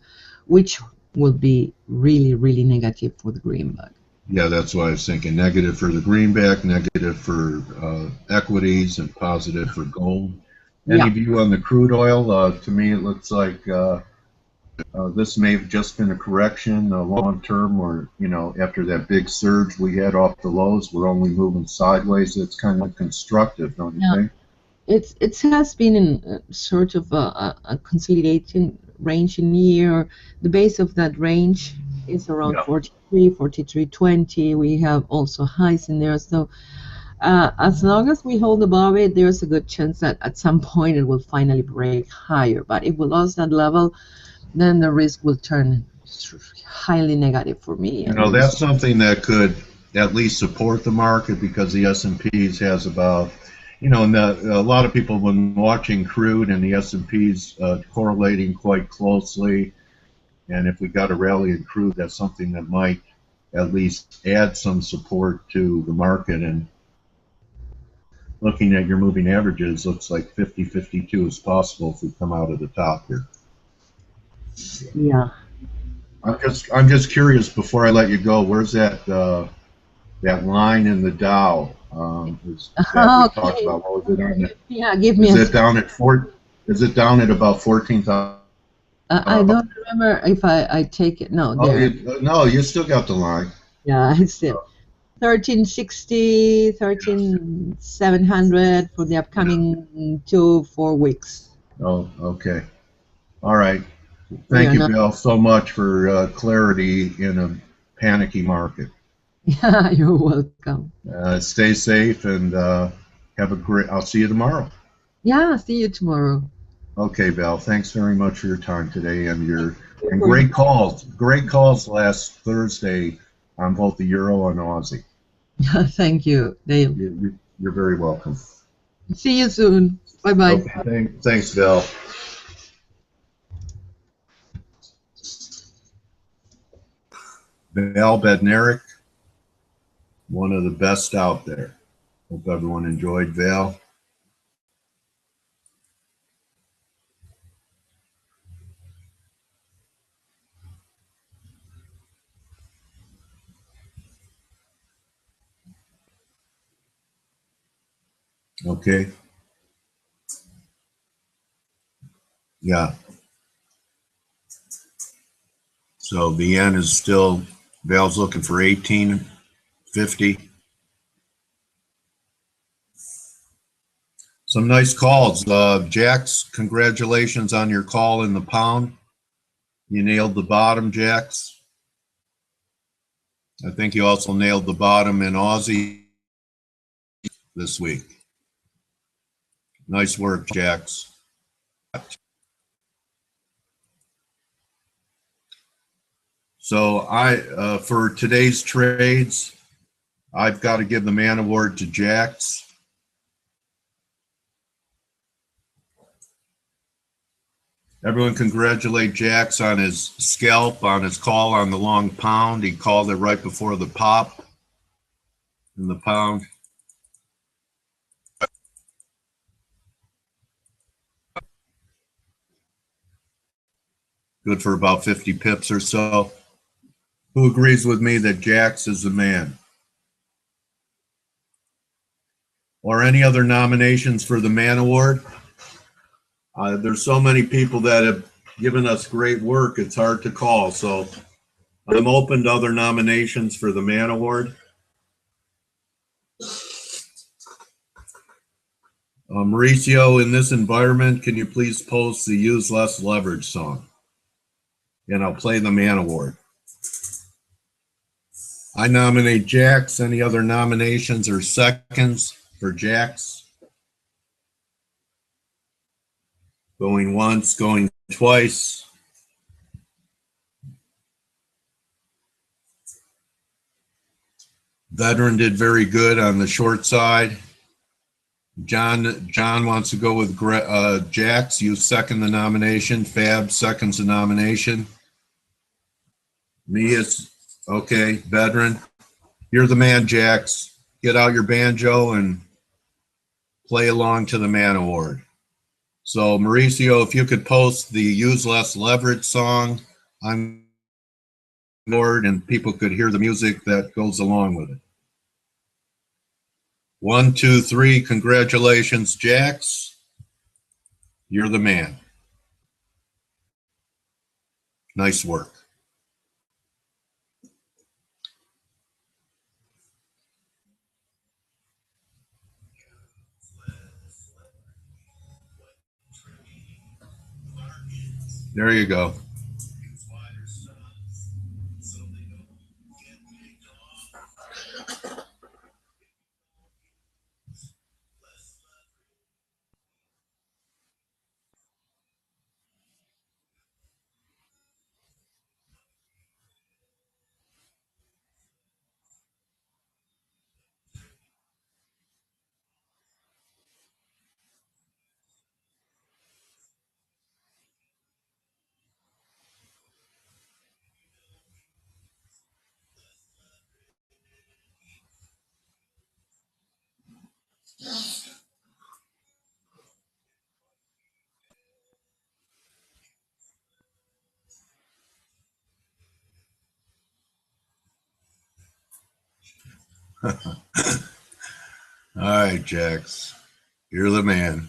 which will be really, really negative for the greenback. Yeah, that's why I was thinking negative for the greenback, negative for equities, and positive for gold. Any Yeah. view on the crude oil? To me, it looks like this may have just been a correction, long term, or after that big surge we had off the lows, we're only moving sideways. It's kind of constructive, don't you Yeah. think? It has been in sort of a consolidating range in year. The base of that range is around Yeah. 43, 43.20. We have also highs in there. So as long as we hold above it, there's a good chance that at some point it will finally break higher. But if we lost that level, then the risk will turn highly negative for me. You know, that's something that could at least support the market because the S&Ps has about, you know, and a lot of people when watching crude and the S&Ps correlating quite closely. And if we got a rally in crude, that's something that might at least add some support to the market. And looking at your moving averages, looks like 50-52 is possible if we come out of the top here. Yeah. I'm just curious before I let you go. Where's that that line in the Dow? That we talked about. What was it on it? Yeah, give me. Is it down at Is it down at about 14,000? I don't remember if I take it. No, there. No, you still got the line. Yeah, it's still 1360, 13,700 for the upcoming 2-4 weeks. Oh, okay. All right. Thank you, Bill, so much for clarity in a panicky market. Yeah, you're welcome. Stay safe and have a great. I'll see you tomorrow. Yeah, see you tomorrow. Okay, Val. Thanks very much for your time today and great calls. Great calls last Thursday on both the Euro and Aussie. Thank you, Dave. You're very welcome. See you soon. Bye-bye. Okay, thanks, Val. Val Bednarik, one of the best out there. Hope everyone enjoyed Val. Okay. Yeah. So the yen is still, Val's looking for 18.50. Some nice calls. Jax, congratulations on your call in the pound. You nailed the bottom, Jax. I think you also nailed the bottom in Aussie this week. Nice work, Jax. So for today's trades, I've got to give the man award to Jax. Everyone congratulate Jax on his scalp, on his call on the long pound. He called it right before the pop in the pound. Good for about 50 pips or so. Who agrees with me that Jax is the man? Or any other nominations for the man award? There's so many people that have given us great work, it's hard to call. So I'm open to other nominations for the man award. Mauricio, in this environment, can you please post the Use Less Leverage song? And I'll play the man award. I nominate Jax. Any other nominations or seconds for Jax? Going once, going twice. Veteran did very good on the short side. John wants to go with Jax. You second the nomination. Fab seconds the nomination. Me is okay. Veteran, you're the man, Jax. Get out your banjo and play along to the man award. So Mauricio, if you could post the Use Less Leverage song on board and people could hear the music that goes along with it. 1, 2, 3. Congratulations, Jax. You're the man. Nice work. There you go. All right, Jax, you're the man.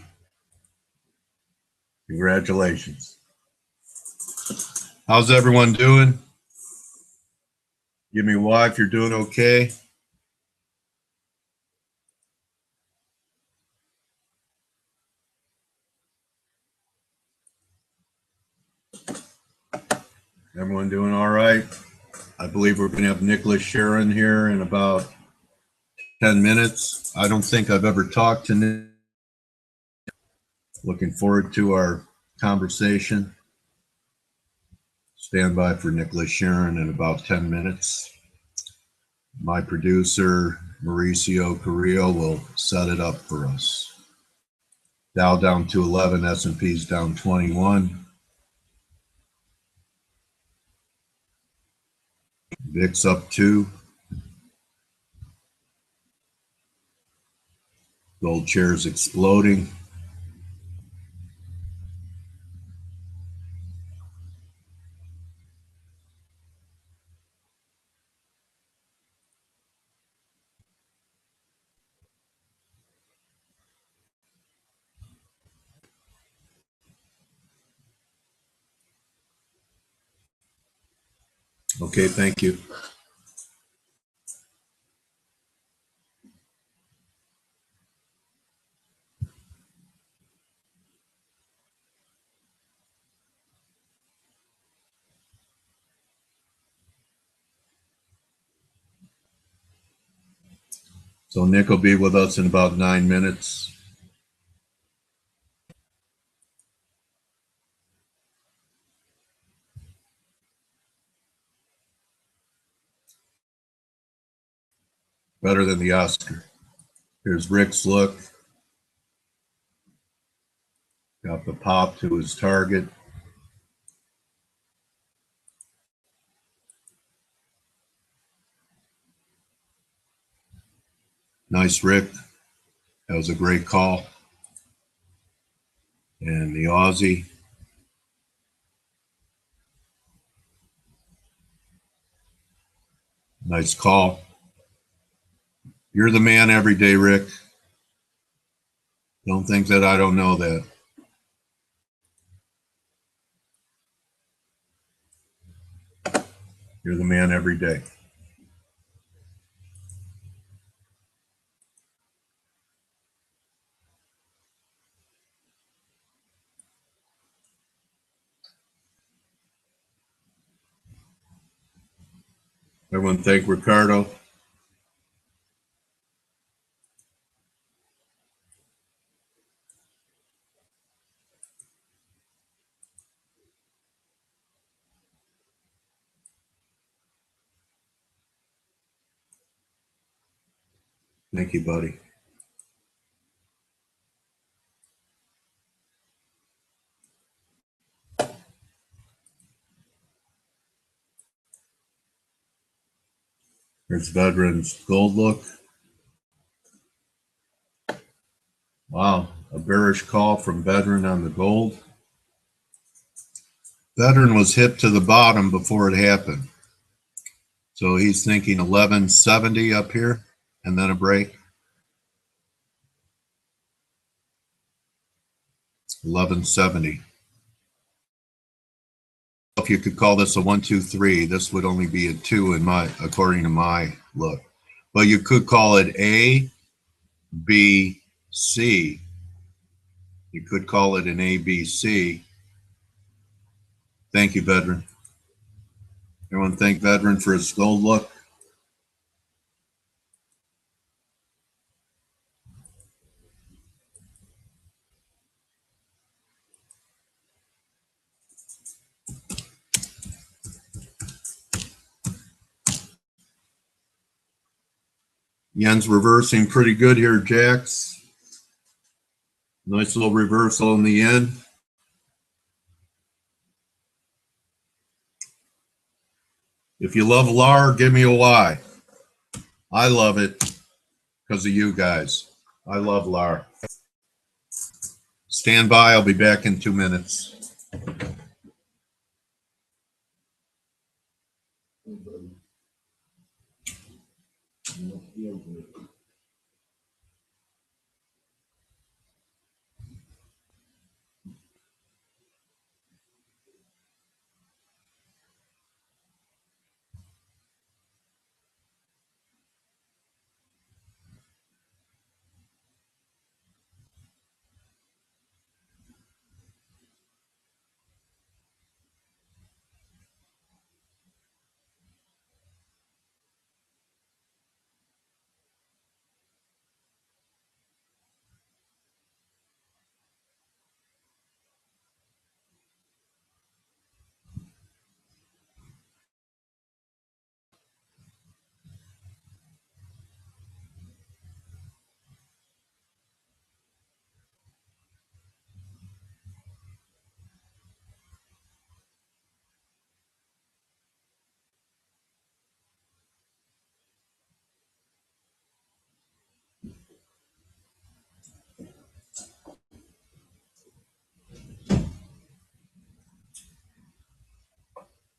Congratulations. How's everyone doing? Give me Y if you're doing okay. Everyone doing all right? I believe we're going to have Nicolas Cheron here in about 10 minutes. I don't think I've ever talked to Nick. Looking forward to our conversation. Stand by for Nicolas Cheron in about 10 minutes. My producer, Mauricio Carrillo, will set it up for us. Dow down to 11, S&P's down 21. VIX up 2. Gold shares exploding. Okay, thank you. So Nick will be with us in about 9 minutes. Better than the Oscar. Here's Rick's look. Got the pop to his target. Nice, Rick. That was a great call. And the Aussie. Nice call. You're the man every day, Rick. Don't think that I don't know that. You're the man every day. Everyone thank Ricardo. Thank you, buddy. Here's Veteran's gold look. Wow, a bearish call from Veteran on the gold. Veteran was hit to the bottom before it happened. So he's thinking 1170 up here and then a break. 1170. If you could call this a 1, 2, 3, this would only be a 2 according to my look. But you could call it A, B, C. You could call it an A, B, C. Thank you, Veteran. Everyone thank Veteran for his gold look. Yen's reversing pretty good here, Jax. Nice little reversal in the end. If you love LAR, give me a Y. I love it because of you guys. I love LAR. Stand by. I'll be back in 2 minutes.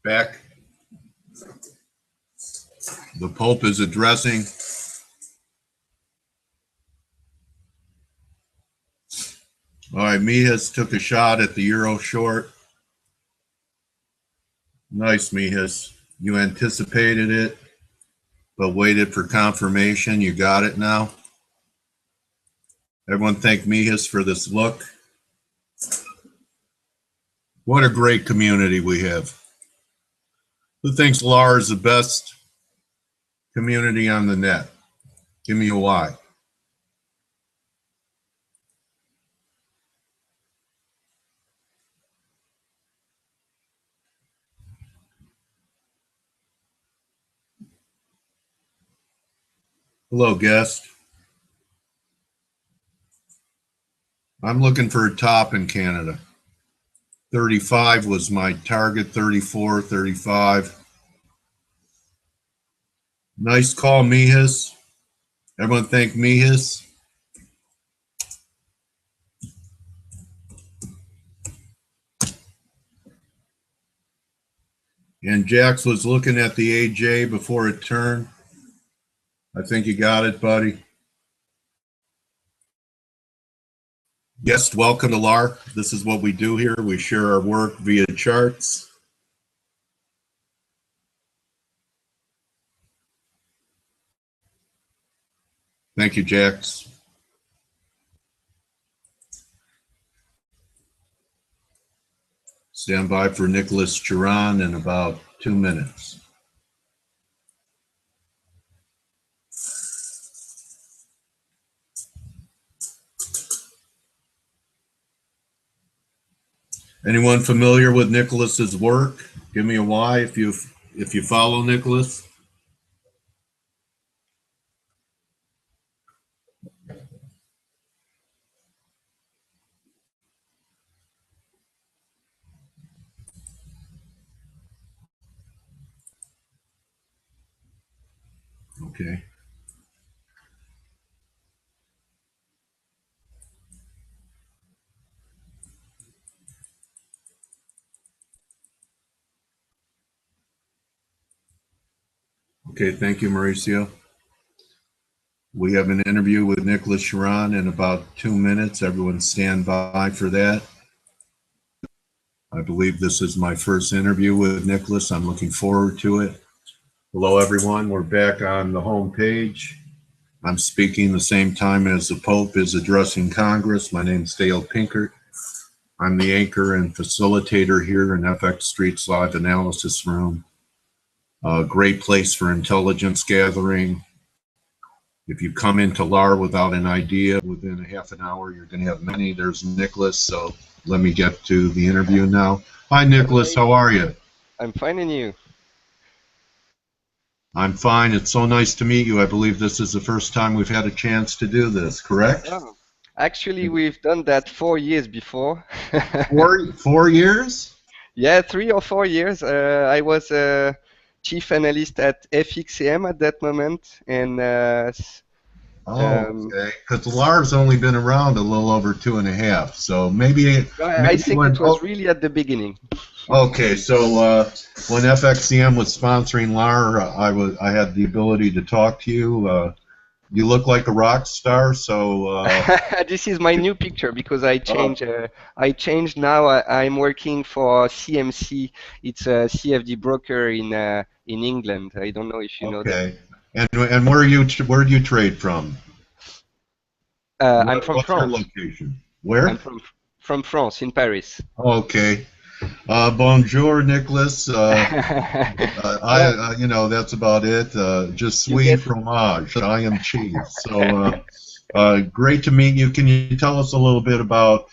Back. The Pope is addressing. All right, Mijas took a shot at the Euro short. Nice, Mijas. You anticipated it, but waited for confirmation. You got it now. Everyone thank Mijas for this look. What a great community we have. Who thinks LAR is the best community on the net? Give me a why. Hello, guest. I'm looking for a top in Canada. 35 was my target, 34, 35. Nice call, Mijas. Everyone thank Mijas. And Jax was looking at the AJ before it turned. I think you got it, buddy. Guest, welcome to LAR. This is what we do here. We share our work via charts. Thank you, Jax. Stand by for Nicolas Cheron in about 2 minutes. Anyone familiar with Nicolas's work? Give me a Y if you follow Nicolas. Okay. Okay, thank you, Mauricio. We have an interview with Nicolas Cheron in about 2 minutes. Everyone stand by for that. I believe this is my first interview with Nicolas. I'm looking forward to it. Hello, everyone. We're back on the home page. I'm speaking the same time as the Pope is addressing Congress. My name is Dale Pinkert. I'm the anchor and facilitator here in FX Street's live analysis room. A great place for intelligence gathering. If you come into LAR without an idea, within a half an hour, you're going to have many. There's Nicolas, so let me get to the interview now. Hi, Nicolas. How are you? I'm fine, and you? I'm fine. It's so nice to meet you. I believe this is the first time we've had a chance to do this, correct? Oh, actually, we've done that 4 years before. 4 years? Yeah, 3 or 4 years. I was a chief analyst at FXCM at that moment, and okay. Because LAR's only been around a little over 2.5, so maybe I think it was really at the beginning. Okay, so when FXCM was sponsoring LAR, I had the ability to talk to you. You look like a rock star, so This is my new picture because I oh, changed. I changed now. I'm working for CMC. It's a CFD broker in England. I don't know if you know them. okay. And where do you trade from? I'm from What's your France. location? I'm Where? from France in Paris. Okay. Bonjour, Nicolas. Well, That's about it. Je you suis get. fromage. I am cheese. So, great to meet you. Can you tell us a little bit about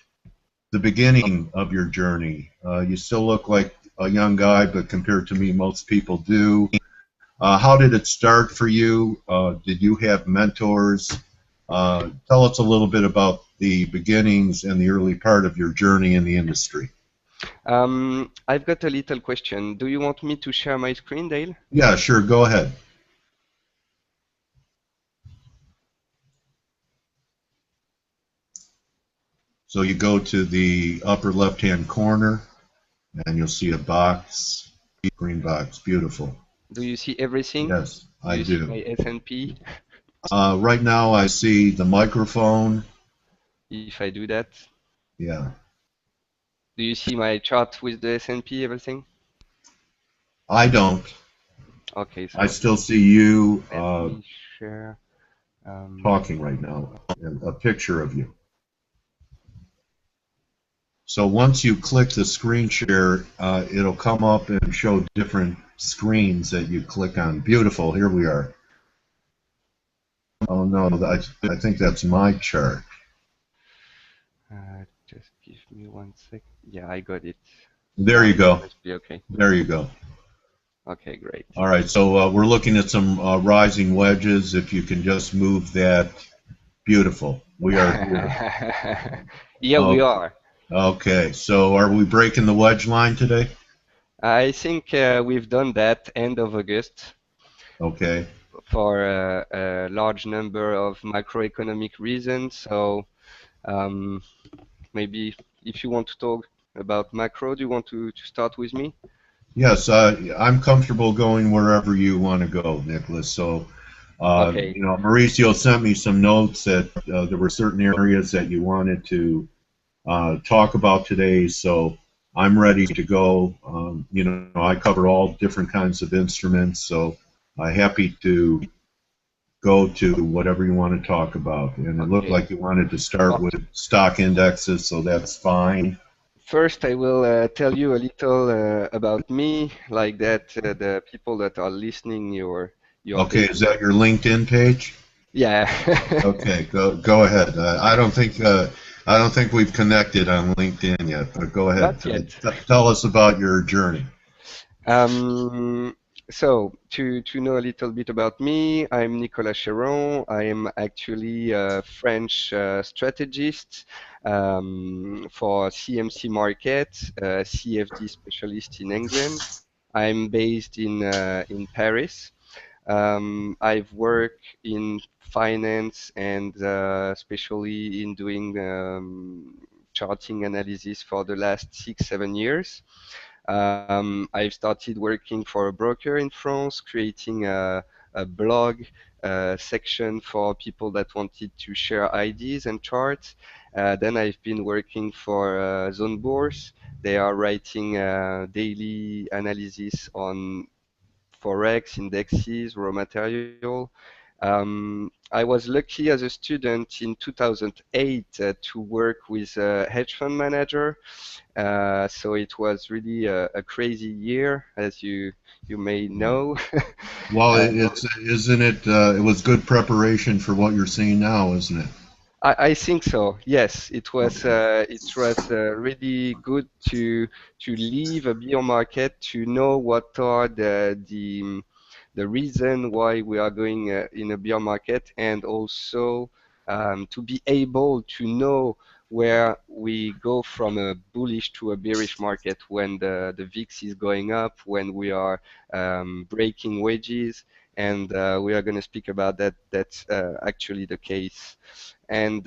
the beginning of your journey? You still look like a young guy, but compared to me, most people do. How did it start for you? Did you have mentors? Tell us a little bit about the beginnings and the early part of your journey in the industry. I've got a little question. Do you want me to share my screen, Dale? Yeah, sure. Go ahead. So you go to the upper left-hand corner, and you'll see a box, green box. Beautiful. Do you see everything? Yes, Do I you see do. my S&P? Right now, I see the microphone. If I do that, Yeah, do you see my chart with the S&P, everything? I don't. Okay, I so still see you let me share. talking right now, and a picture of you. So once you click the screen share, it'll come up and show different screens that you click on. Beautiful. Here we are. Oh no, I think that's my chart. Just give me one sec. Yeah, I got it. There Now you it go. must be okay. There you go. Okay, great. All right, so we're looking at some rising wedges. If you can just move that, beautiful. We are here. Yeah, we Oh, are. okay, so are we breaking the wedge line today? I think we've done that end of August Okay. for a large number of macroeconomic reasons. So um, maybe if you want to talk about macro, do you want to start with me? Yes, I'm comfortable going wherever you want to go, Nicholas. So, Okay. Mauricio sent me some notes that there were certain areas that you wanted to talk about today. So I'm ready to go. I cover all different kinds of instruments, so I'm happy to go to whatever you want to talk about. And it looked Okay. like you wanted to start Well, with stock indexes, so that's fine. first, I will tell you a little about me, like that the people that are listening, your Okay, daily. is that your LinkedIn page? Yeah. Okay, go ahead. I don't think we've connected on LinkedIn yet, but go ahead. Not yet. Tell us about your journey. Um, to know a little bit about me, I'm Nicolas Cheron. I am actually a French strategist for CMC Markets, CFD specialist in England. I'm based in Paris. I've worked in finance and especially in doing charting analysis for the last 6, 7 years. I've started working for a broker in France, creating a blog section for people that wanted to share ideas and charts. Then I've been working for Zone Bourse. They are writing daily analysis on forex, indexes, raw material. I was lucky as a student in 2008 to work with a hedge fund manager. So it was really a crazy year, as you may Yeah. know. Well, Uh, isn't it? It was good preparation for what you're seeing now, isn't it? I think so. Yes, Okay. it was really good to leave a bear market to know what are the reason why we are going in a bear market, and also to be able to know where we go from a bullish to a bearish market when the VIX is going up, when we are breaking wedges, and we are going to speak about that. That's actually the case. And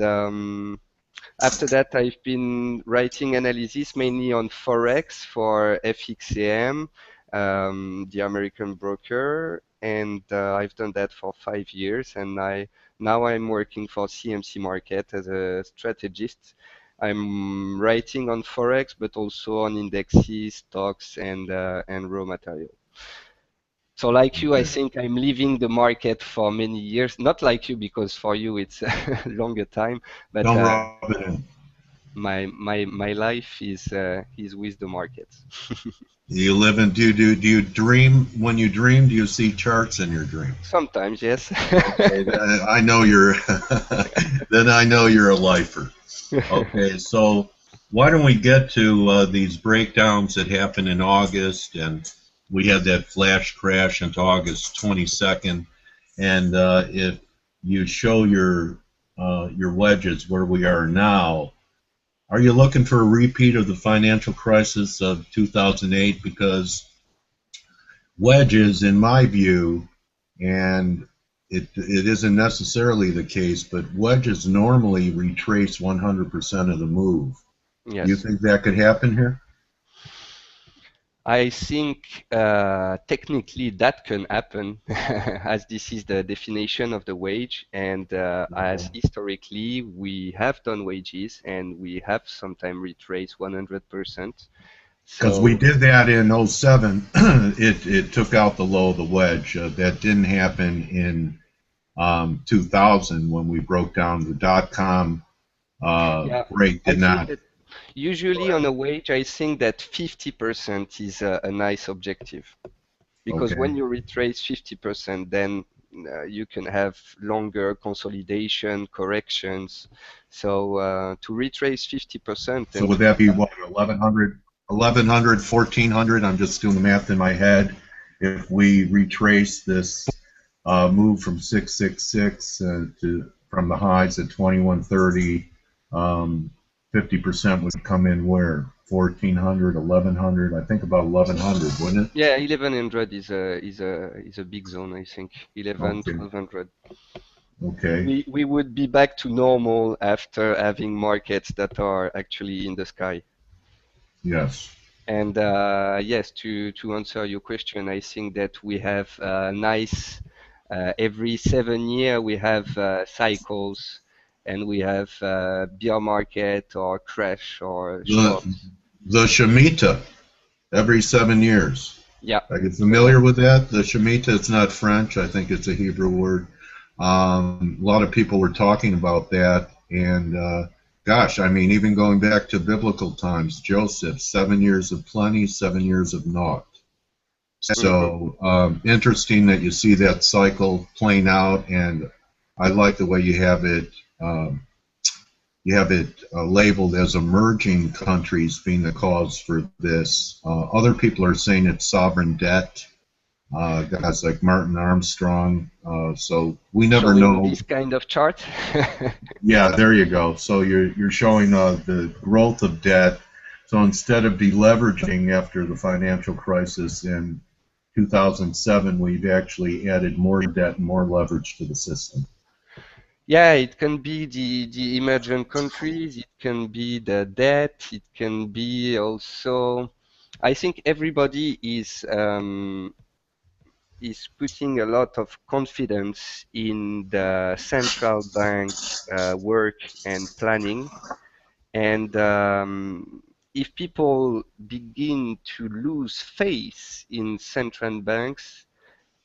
after that, I've been writing analysis mainly on Forex for FXAM, the American broker. and I've done that for 5 years. And now I'm working for CMC Market as a strategist. I'm writing on forex, but also on indexes, stocks, and raw material. So like you, I Okay. think I'm leaving the market for many years. Not like you, because for you it's a longer time, but Don't rub it in. my life is with the markets. Do you live in, do you dream, when you dream, do you see charts in your dream? Sometimes, yes. Okay, then I know you're, then I know you're a lifer. Okay, so why don't we get to these breakdowns that happened in August, and we had that flash crash into August 22nd, and if you show your wedges where we are now, are you looking for a repeat of the financial crisis of 2008? Because wedges, in my view, and it isn't necessarily the case, but wedges normally retrace 100% of the move. Do you Yes. think that could happen here? I think technically that can happen, as this is the definition of the wage, and as historically we have done wages and we have sometimes retraced 100%. Because we So did that in '07. It took out the low of the wedge. That didn't happen in 2000 when we broke down the dot-com yeah, break. I Did think not. that usually on a wage, I think that 50% is a nice objective. Because Okay. when you retrace 50%, then you can have longer consolidation, corrections. So to retrace 50% So and would to that be have, what, 1100, 1100, 1400? I'm just doing the math in my head. If we retrace this move from 666 to from the highs at 2130, 50% would come in where? 1400, 1100. I think about 1100, wouldn't it? yeah, 1100 is a big zone, I think. 11, Okay. 1200. Okay. We would be back to normal after having markets that are actually in the sky. Yes. And yes, to answer your question, I think that we have nice every 7 year we have cycles, and we have bear market or crash or The shorts. the Shemitah every 7 years. Yeah, Are you yeah. familiar with that? The Shemitah, it's not French. I think it's a Hebrew word. A lot of people were talking about that. And gosh, I mean, even going back to biblical times, Joseph, 7 years of plenty, 7 years of naught. Hmm. So interesting that you see that cycle playing out. And I like the way um, you have it labeled as emerging countries being the cause for this. Other people are saying it's sovereign debt, guys like Martin Armstrong. So we never Showing know. this kind of chart. Yeah, there you go. So you're showing the growth of debt. So instead of deleveraging after the financial crisis in 2007, we've actually added more debt and more leverage to the system. Yeah, it can be the emerging countries, it can be the debt, it can be also, I think everybody is putting a lot of confidence in the central bank work and planning. And if people begin to lose faith in central banks,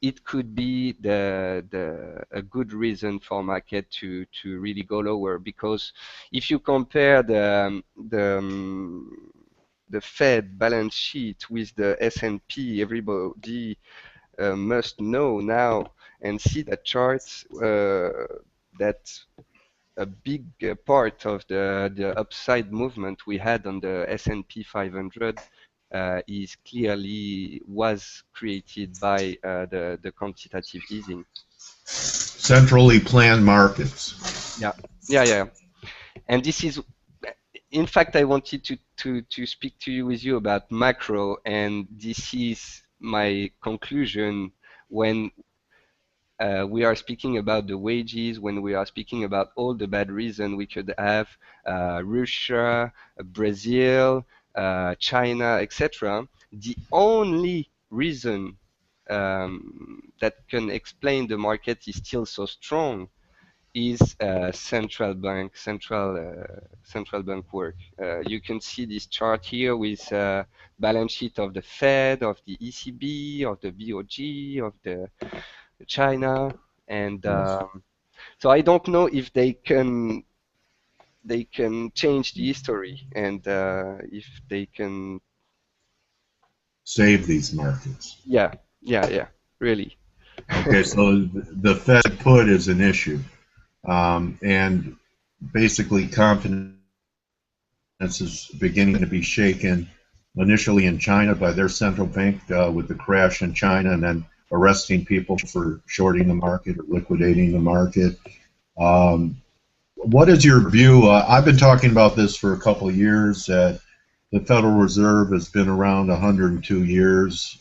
it could be a good reason for market to really go lower. Because if you compare the Fed balance sheet with the S&P, everybody must know now and see that chart that a big part of the upside movement we had on the S&P 500 is clearly was created by the quantitative easing. Centrally planned markets. Yeah, yeah, yeah. And this is, in fact, I wanted to speak to you with you about macro, and this is my conclusion when we are speaking about the wages, when we are speaking about all the bad reasons we could have, Russia, Brazil, China, etc. The only reason that can explain the market is still so strong is central bank work. You can see this chart here with balance sheet of the Fed, of the ECB, of the BOG, of the China, and so I don't know if they can change the history and if they can save these markets. yeah really. Okay, so the Fed put is an issue, and basically confidence is beginning to be shaken initially in China by their central bank with the crash in China, and then arresting people for shorting the market or liquidating the market. What is your view? I've been talking about this for a couple of years. The Federal Reserve has been around 102 years.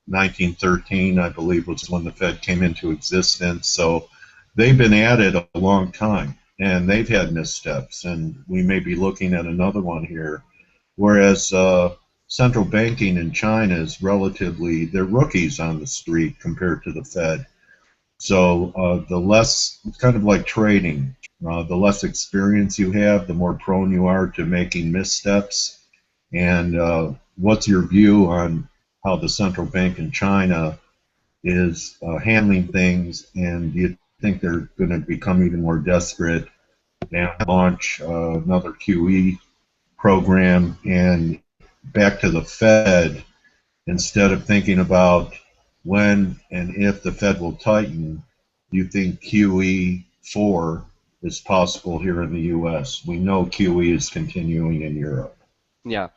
1913, I believe, was when the Fed came into existence. So they've been at it a long time, and they've had missteps, and we may be looking at another one here. Whereas central banking in China is relatively, they're rookies on the street compared to the Fed. So the less, it's kind of like trading, the less experience you have, the more prone you are to making missteps. And what's your view on how the central bank in China is handling things, and do you think they're going to become even more desperate and launch another QE program? And back to the Fed, instead of thinking about when and if the Fed will tighten, do you think QE4 is possible here in the U.S.? We know QE is continuing in Europe. Yeah.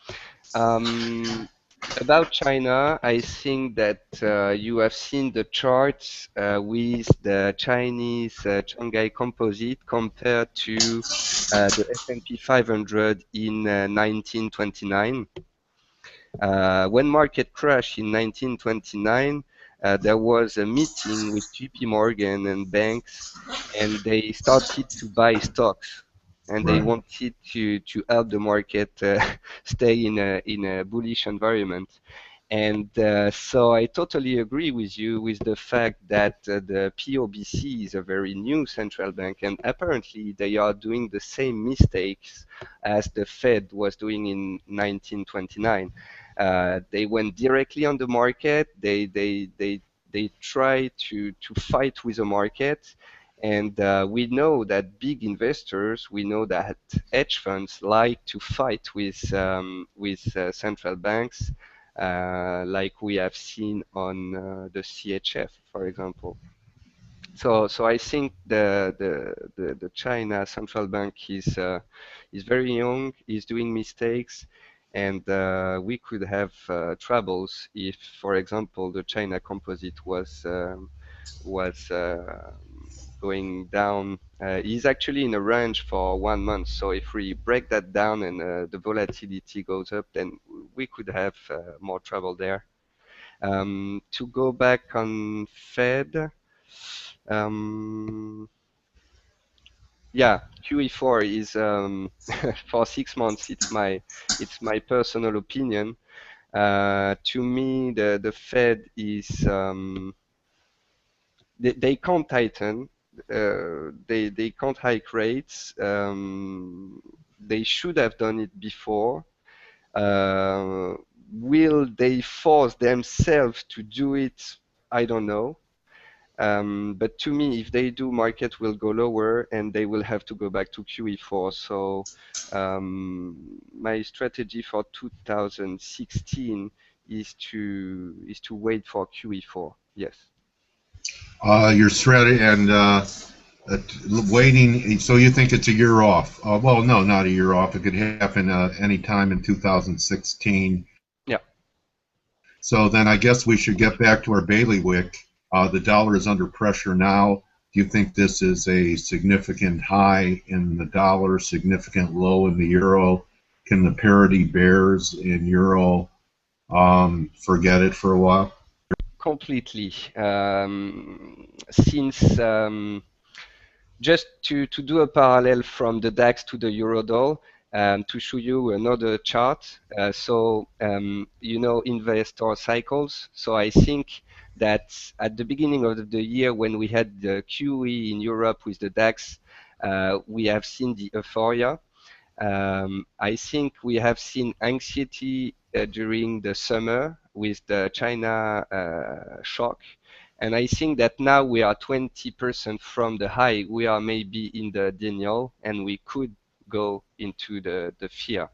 About China, I think that you have seen the charts with the Chinese Shanghai Composite compared to the S&P 500 in 1929. When market crashed in 1929, there was a meeting with JP Morgan and banks, and they started to buy stocks, and they wanted to help the market stay in a bullish environment. And so I totally agree with you with the fact that the POBC is a very new central bank, and apparently they are doing the same mistakes as the Fed was doing in 1929. They went directly on the market. They try to fight with the market. And we know that big investors, we know that hedge funds like to fight with central banks, like we have seen on the CHF, for example. So I think the China central bank is very young, is doing mistakes, and we could have troubles if, for example, the China composite was going down. Is actually in a range for 1 month. So if we break that down and the volatility goes up, then we could have more trouble there. To go back on Fed. Yeah, QE4 is for 6 months. It's my personal opinion. To me, the Fed is they can't tighten. They can't hike rates. They should have done it before. Will they force themselves to do it? I don't know. But to me, if they do, market will go lower and they will have to go back to QE4. So my strategy for 2016 is to wait for QE4. Yes. Your strategy and waiting. So you think it's a year off? Well, no, not a year off. It could happen any time in 2016. Yeah. So then I guess we should get back to our bailiwick. The dollar is under pressure now. Do you think this is a significant high in the dollar, significant low in the euro? Can the parity bears in euro forget it for a while? Completely. Since just to do a parallel from the DAX to the Eurodoll, to show you another chart. You know, investor cycles. So I think that at the beginning of the year, when we had the QE in Europe with the DAX, we have seen the euphoria. I think we have seen anxiety during the summer with the China shock. And I think that now we are 20% from the high. We are maybe in the denial and we could go into the fear.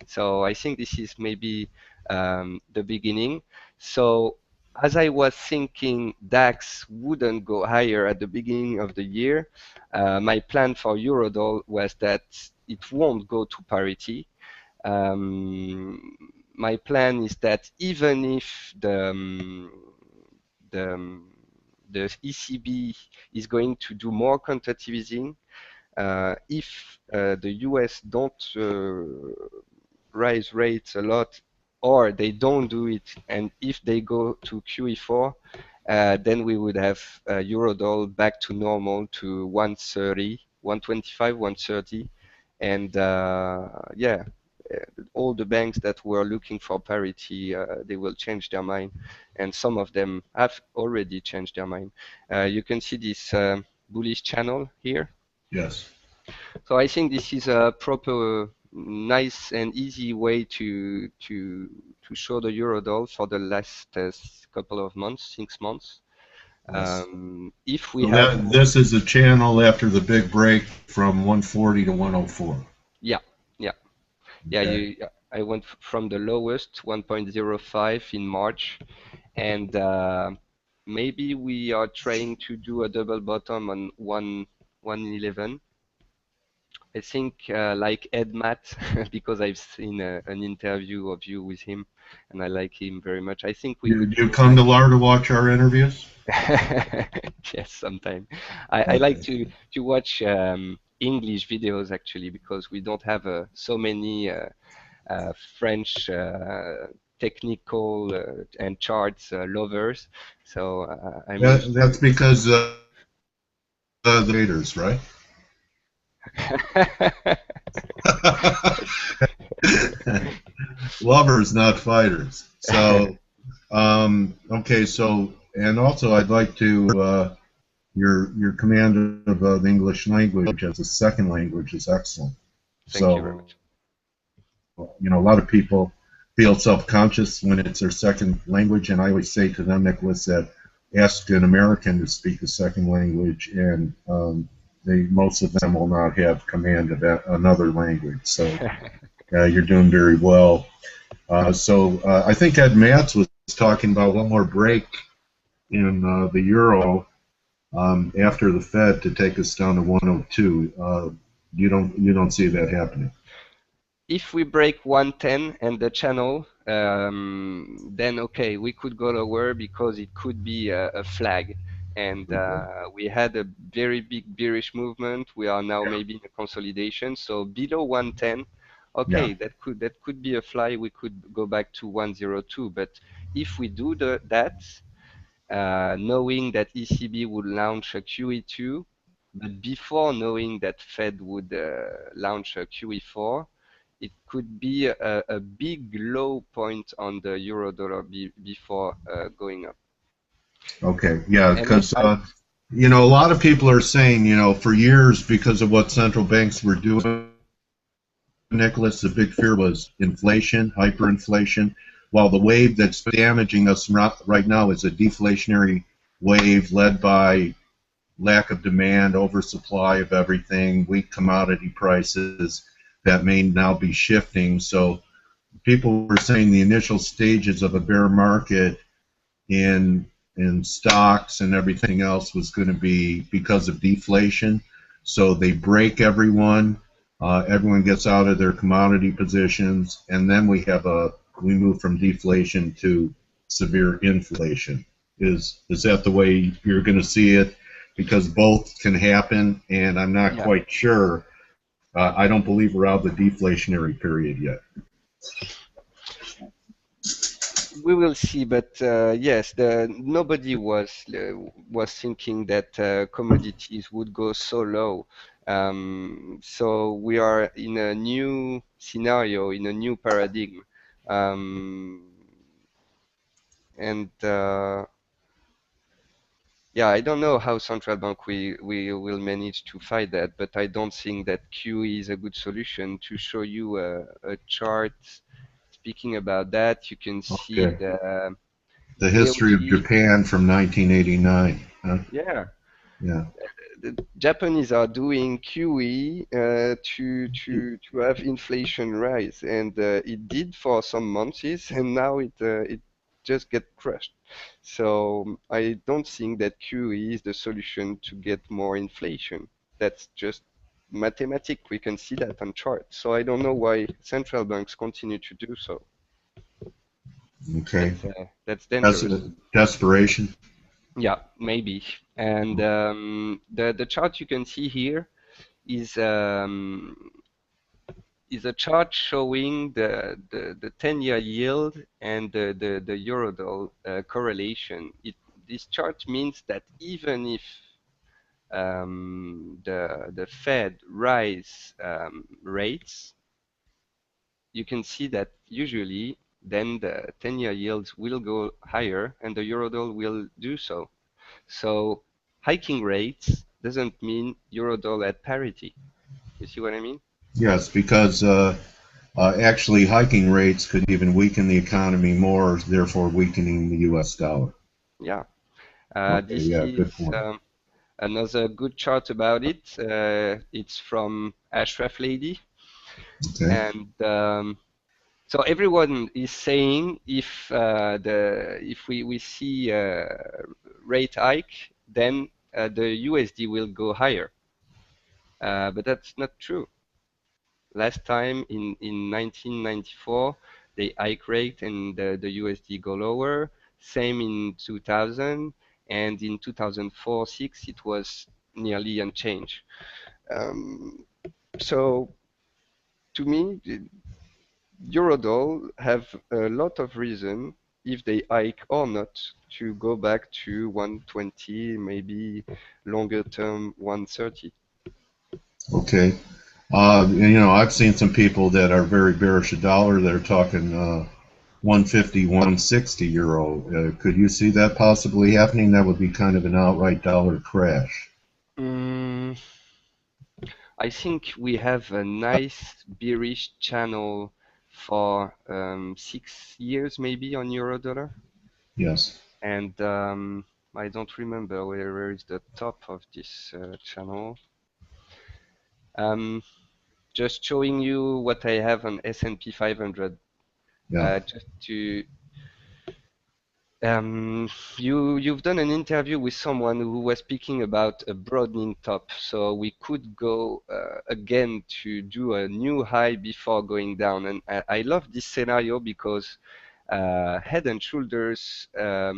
So I think this is maybe the beginning. So as I was thinking DAX wouldn't go higher at the beginning of the year, my plan for Eurodoll was that it won't go to parity. My plan is that even if the, the ECB is going to do more quantitative easing, if the US don't raise rates a lot, or they don't do it, and if they go to QE4, then we would have Eurodoll back to normal to 130, 125, 130, and yeah, all the banks that were looking for parity, they will change their mind, and some of them have already changed their mind. You can see this bullish channel here. Yes. So I think this is a proper, nice and easy way to show the Eurodoll for the last couple of months, 6 months. Yes. If we So have, this is a channel after the big break from 140 to 104. yeah, yeah, yeah. Okay. I went from the lowest 1.05 in March, and maybe we are trying to do a double bottom on 111. I think like Ed Matt, because I've seen an interview of you with him, and I like him very much. I think we Do could you go come back. to LAR to watch our interviews? Yes, sometime. I like Okay. to watch English videos actually because we don't have so many French technical and charts lovers. So I'm used That's because the traders, right? to. Lovers, not fighters. So, okay. So, and also, I'd like to your command of the English language as a second language is excellent. Thank you very So, much. a lot of people feel self-conscious when it's their second language, and I always say to them, Nicholas, that ask an American to speak a second language, and most of them will not have command of another language. So you're doing very well. I think Ed Matz was talking about one more break in the euro after the Fed to take us down to 102. You don't see that happening. If we break 110 and the channel, then okay, we could go lower because it could be a flag. And we had a very big bearish movement. We are now maybe in a consolidation. So below 110, Yeah. okay, that could be a fly. We could go back to 102. But if we do that, knowing that ECB would launch a QE2, but before knowing that Fed would launch a QE4, it could be a big low point on the euro dollar before going up. Okay. Yeah, And because a lot of people are saying, for years because of what central banks were doing, Nicholas, the big fear was inflation, hyperinflation, while the wave that's damaging us right now is a deflationary wave led by lack of demand, oversupply of everything, weak commodity prices that may now be shifting. So people were saying the initial stages of a bear market in stocks and everything else was going to be because of deflation. So they break everyone. Everyone gets out of their commodity positions, and then we move from deflation to severe inflation. Is that the way you're going to see it? Because both can happen, and I'm not yeah, quite sure. I don't believe we're out of the deflationary period yet. we will see. But yes, nobody was thinking that commodities would go so low. So we are in a new scenario, in a new paradigm. And yeah, I don't know how central bank we will manage to fight that, but I don't think that QE is a good solution. To show you a chart speaking about that, you can see Okay. the The history of AOG. Japan from 1989. Huh? Yeah, Yeah. the Japanese are doing QE to have inflation rise, and it did for some months, and now it just get crushed. So I don't think that QE is the solution to get more inflation. That's just mathematic. We can see that on charts. So I don't know why central banks continue to do so. Okay. That's That's dangerous. a desperation. Yeah, maybe. And the chart you can see here is a chart showing the 10-year yield and the Eurodollar correlation. This chart means that even if the Fed rise rates, you can see that usually then the 10-year yields will go higher and the Eurodollar will do so. So hiking rates doesn't mean Eurodollar at parity. You see what I mean? Yes, because actually hiking rates could even weaken the economy more, therefore weakening the U.S. dollar. Yeah. Okay. This Yeah. is Good point. another good chart about it. It's from Ashraf Lady, Okay. and so everyone is saying if we see a rate hike, then the USD will go higher. But that's not true. Last time in 1994, they hike rate and the USD go lower. Same in 2000, and in 2004-06 it was nearly unchanged. So to me, Eurodollar have a lot of reason, if they hike or not, to go back to 120, maybe longer term 130. Okay. I've seen some people that are very bearish a dollar that are talking 150, 160 euro. Could you see that possibly happening? That would be kind of an outright dollar crash. Mm, I think we have a nice bearish channel for 6 years maybe on euro dollar, Yes. and I don't remember where is the top of this channel. Just showing you what I have on S&P 500. Yeah. Just to you've done an interview with someone who was speaking about a broadening top, so we could go again to do a new high before going down. And I love this scenario because head and shoulders are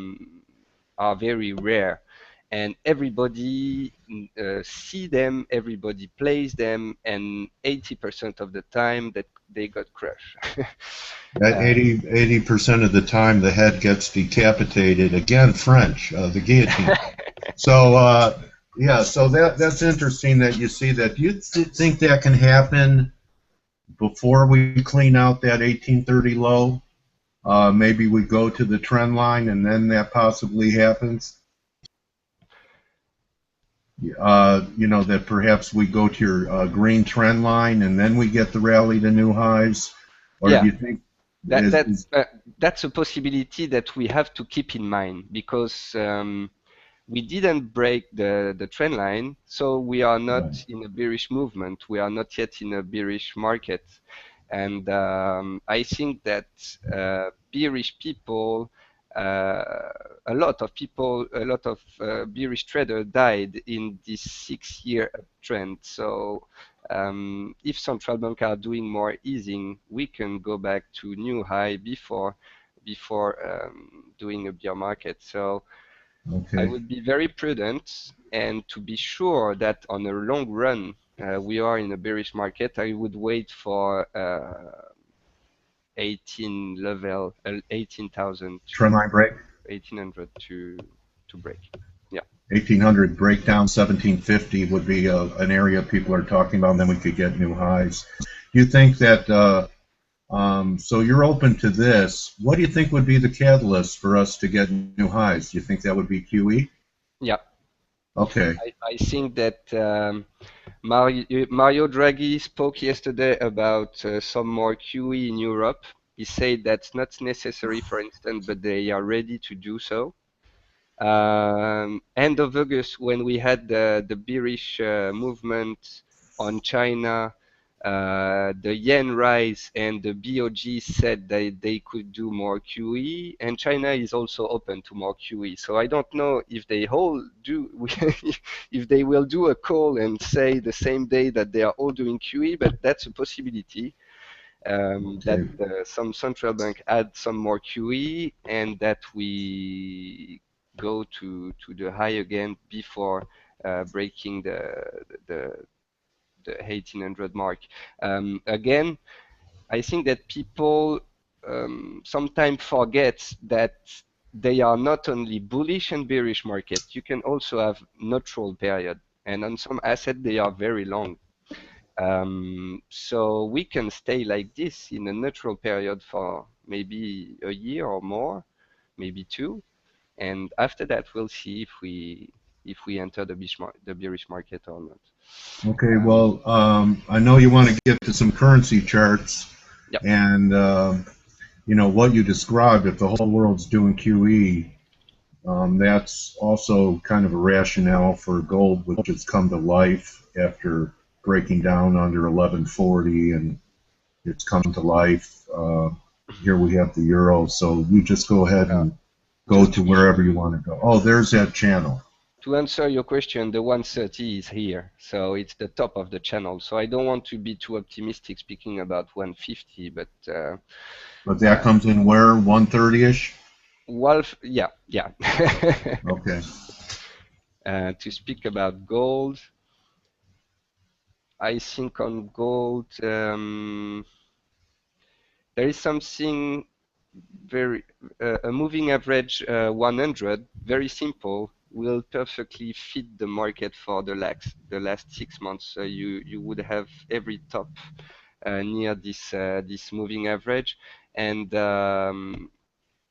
very rare, and everybody see them, everybody plays them, and 80% of the time that they got crushed. At 80% of the time, the head gets decapitated. Again, French, the guillotine. So, yeah, so that's interesting that you see that. Do you think that can happen before we clean out that 1830 low? Maybe we go to the trend line and then that possibly happens. That perhaps we go to your green trend line and then we get the rally to new highs. Or Yeah. do you think That's a possibility that we have to keep in mind, because we didn't break the trend line, so we are not Right. in a bearish movement. We are not yet in a bearish market. And I think that bearish people, a lot of people, a lot of bearish traders died in this 6-year uptrend. So if central banks are doing more easing, we can go back to new high before doing a bear market. So I Okay. would be very prudent, and to be sure that on a long run we are in a bearish market, I would wait for 18 level, 18,000 Trend to line break? 1800 to break. Yeah. 1800 breakdown, 1750 would be an area people are talking about, and then we could get new highs. Do you think that, so you're open to this. What do you think would be the catalyst for us to get new highs? Do you think that would be QE? Yeah, Okay. I think that Mario Draghi spoke yesterday about some more QE in Europe. He said that's not necessary, for instance, but they are ready to do so. End of August, when we had the bearish movement on China, the yen rise and the BOG said that they could do more QE, and China is also open to more QE. So I don't know if they all do, if they will do a call and say the same day that they are all doing QE, but that's a possibility. That Okay. some central bank add some more QE and that we go to the high again before breaking the 1800 mark. Again, I think that people sometimes forget that they are not only bullish and bearish market. You can also have neutral period, and on some assets they are very long. So we can stay like this in a neutral period for maybe a year or more, maybe two, and after that we'll see if we enter the bearish market or not. Okay. Well, I know you want to get to some currency charts, Yeah. and you know what you described. If the whole world's doing QE, that's also kind of a rationale for gold, which has come to life after breaking down under 1140, and it's come to life. Here we have the euro, so you just go ahead and go to wherever you want to go. Oh, there's that channel. To answer your question, the 130 is here, so it's the top of the channel. So I don't want to be too optimistic speaking about 150, but that comes in where, 130-ish? Wolf, yeah. Okay. To speak about gold, I think on gold there is something very a moving average 100, very simple, will perfectly fit the market for the last 6 months. So you would have every top near this moving average, and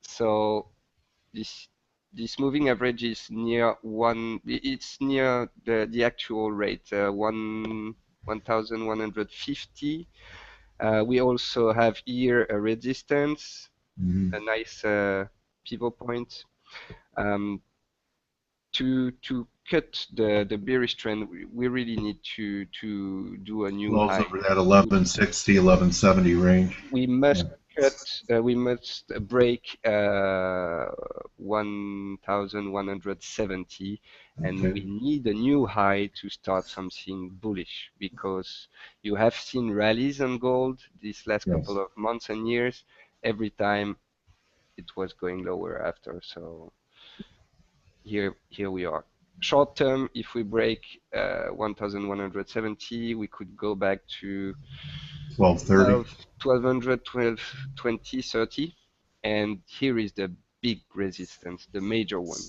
so this moving average is near one. It's near the actual rate 1150. We also have here a resistance, a nice pivot point. To cut the bearish trend, we really need to do a new Close high. over that 1160, 1170 range. We must we must break 1170, and Okay. we need a new high to start something bullish, because you have seen rallies on gold these last couple of months and years. Every time it was going lower after. So here we are. Short term, if we break 1170, we could go back to 1230. 1200, 1220, 30. And here is the big resistance, the major one,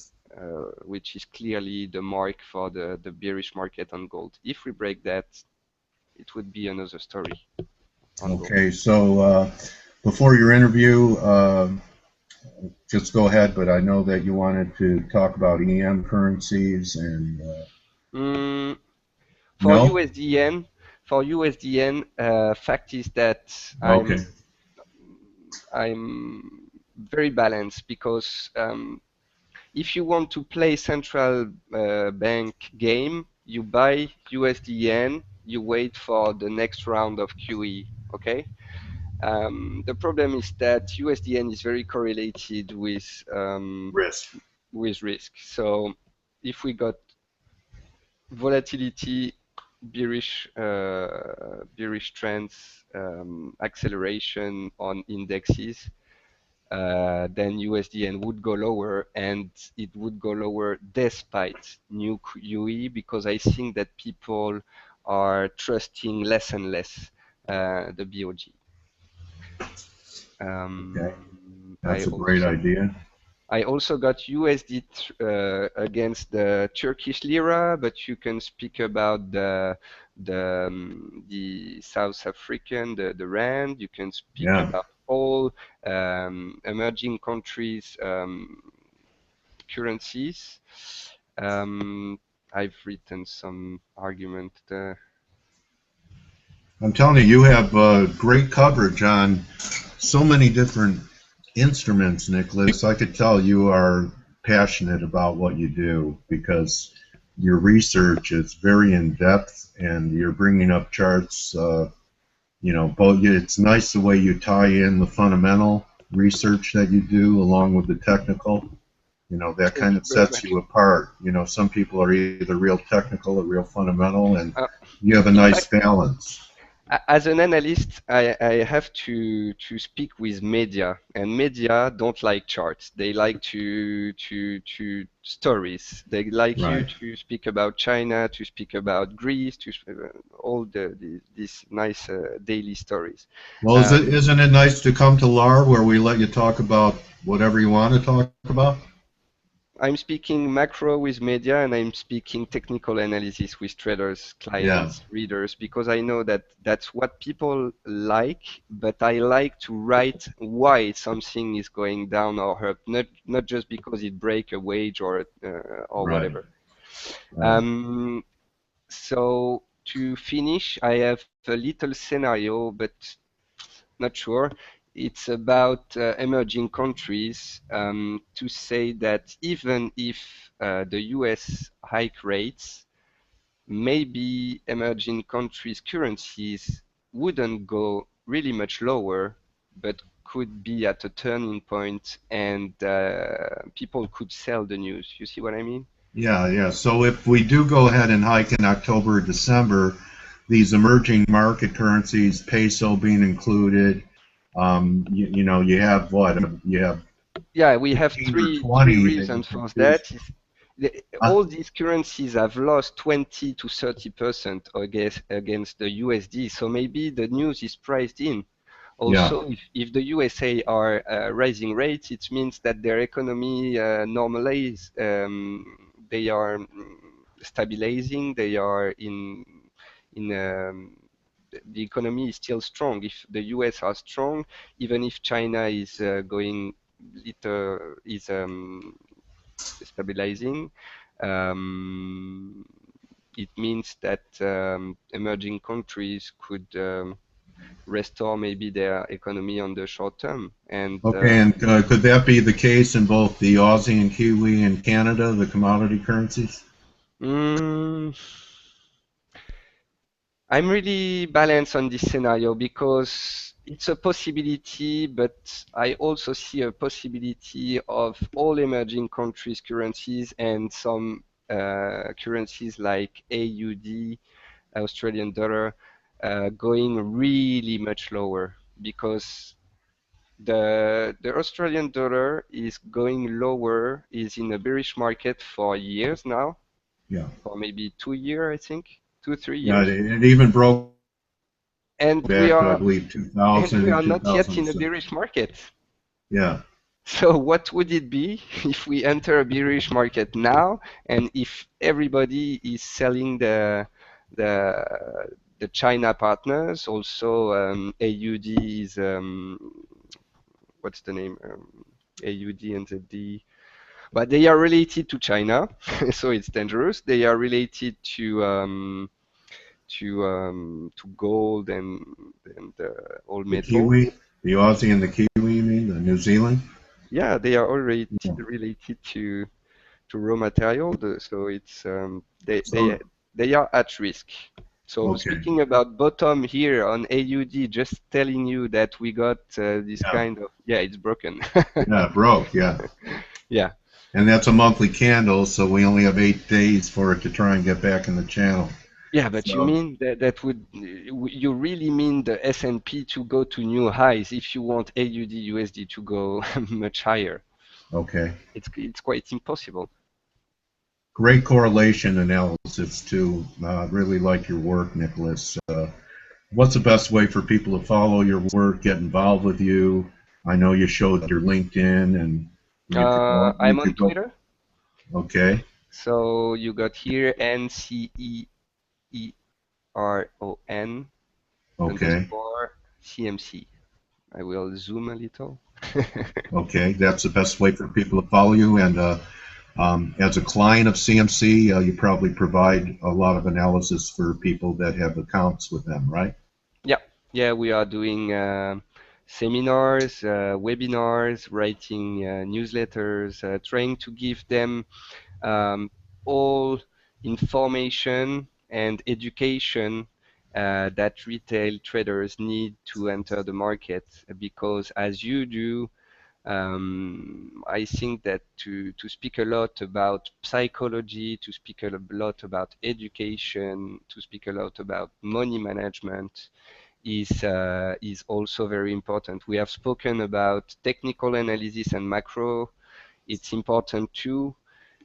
which is clearly the mark for the bearish market on gold. If we break that, it would be another story on gold. Okay, so before your interview, just go ahead, but I know that you wanted to talk about EM currencies and for no? USDN, fact is that Okay. I'm very balanced, because if you want to play central bank game, you buy USDN, you wait for the next round of QE, okay? The problem is that USDN is very correlated with risk. So if we got volatility, bearish trends, acceleration on indexes, then USDN would go lower, and it would go lower despite new QE, because I think that people are trusting less and less the BOG. Okay. That's a great idea. I also got USD against the Turkish lira, but you can speak about the the South African, the rand. You can speak Yeah. about all emerging countries currencies. I've written some argument there. I'm telling you, you have great coverage on so many different instruments, Nicholas. I could tell you are passionate about what you do because your research is very in depth and you're bringing up charts. Both. It's nice the way you tie in the fundamental research that you do along with the technical. That Thank kind you of very sets much. you apart. Some people are either real technical or real fundamental, and Uh, you have a in nice fact, balance. as an analyst, I have to speak with media, and media don't like charts. They like to stories. They like you Right. to speak about China, to speak about Greece, all these nice daily stories. Well, Um, isn't it nice to come to LAR where we let you talk about whatever you want to talk about? I'm speaking macro with media and I'm speaking technical analysis with traders, Yeah. clients, readers, because I know that that's what people like, but I like to write why something is going down or up, not just because it break a wage or Right. whatever. Right. Um, so to finish, I have a little scenario, but not sure. It's about emerging countries to say that even if the US hike rates, maybe emerging countries' currencies wouldn't go really much lower, but could be at a turning point and people could sell the news. You see what I mean? Yeah. Yeah. So if we do go ahead and hike in October or December, these emerging market currencies, peso being included, you have what? You have Yeah, we have 15 or three 20 that you reasons can for choose that. from. All these currencies have lost 20 to 30% against the USD. So maybe the news is priced in. Yeah. Also, if the USA are raising rates, it means that their economy normalize. They are stabilizing. They are in the economy is still strong. If the US are strong, even if China is going little is stabilizing, um, it means that emerging countries could restore maybe their economy on the short term. And Okay, and could that be the case in both the Aussie and Kiwi and Canada, the commodity currencies? mm, I'm really balanced on this scenario because it's a possibility, but I also see a possibility of all emerging countries' currencies and some currencies like AUD, Australian dollar, going really much lower because the Australian dollar is going lower, is in a bearish market for years now, Yeah, for maybe 2 years, I think, 2, 3 years. yeah. It even broke And we back to I are believe and 2000 we and are not yet in a 2006. bearish market. Yeah. So what would it be if we enter a bearish market now and if everybody is selling the the China partners, also AUD is what's the name? AUD and ZD. But they are related to China, so it's dangerous. They are related to gold and all The metal. Kiwi, the Aussie and the Kiwi, you mean, the New Zealand? Yeah, they are all Yeah. related to raw material. So it's So, they are at risk. So okay. speaking about bottom here on AUD, just telling you that we got this Yeah. kind of yeah, it's broken. Yeah, it broke. Yeah. Yeah. And that's a monthly candle, so we only have 8 days for it to try and get back in the channel. Yeah, but you So, mean that would you really mean the S&P to go to new highs if you want AUD USD to go much higher? okay. It's quite impossible. Great correlation analysis too. Really like your work, Nicholas. What's the best way for people to follow your work, get involved with you? I know you showed your LinkedIn, and you I'm on could go. Twitter, Okay. so you got here NCEER CHRON Okay. _CMC. I will zoom a little. Okay, that's the best way for people to follow you. And as a client of CMC, you probably provide a lot of analysis for people that have accounts with them, right? Yeah, we are doing seminars, webinars, writing newsletters, trying to give them all information and education that retail traders need to enter the market. Because as you do, I think that to speak a lot about psychology, to speak a lot about education, to speak a lot about money management is also very important. We have spoken about technical analysis and macro. It's important too,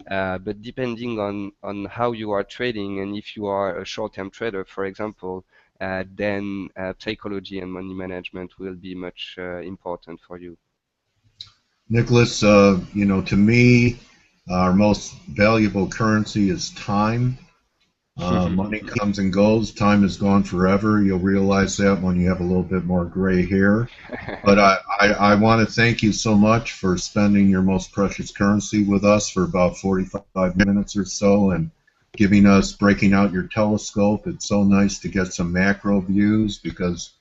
but depending on how you are trading, and if you are a short-term trader, for example, then psychology and money management will be much important for you. Nicholas, you know, to me, our most valuable currency is time. Money comes and goes. Time is gone forever. You'll realize that when you have a little bit more gray hair. But I want to thank you so much for spending your most precious currency with us for about 45 minutes or so and breaking out your telescope. It's so nice to get some macro views because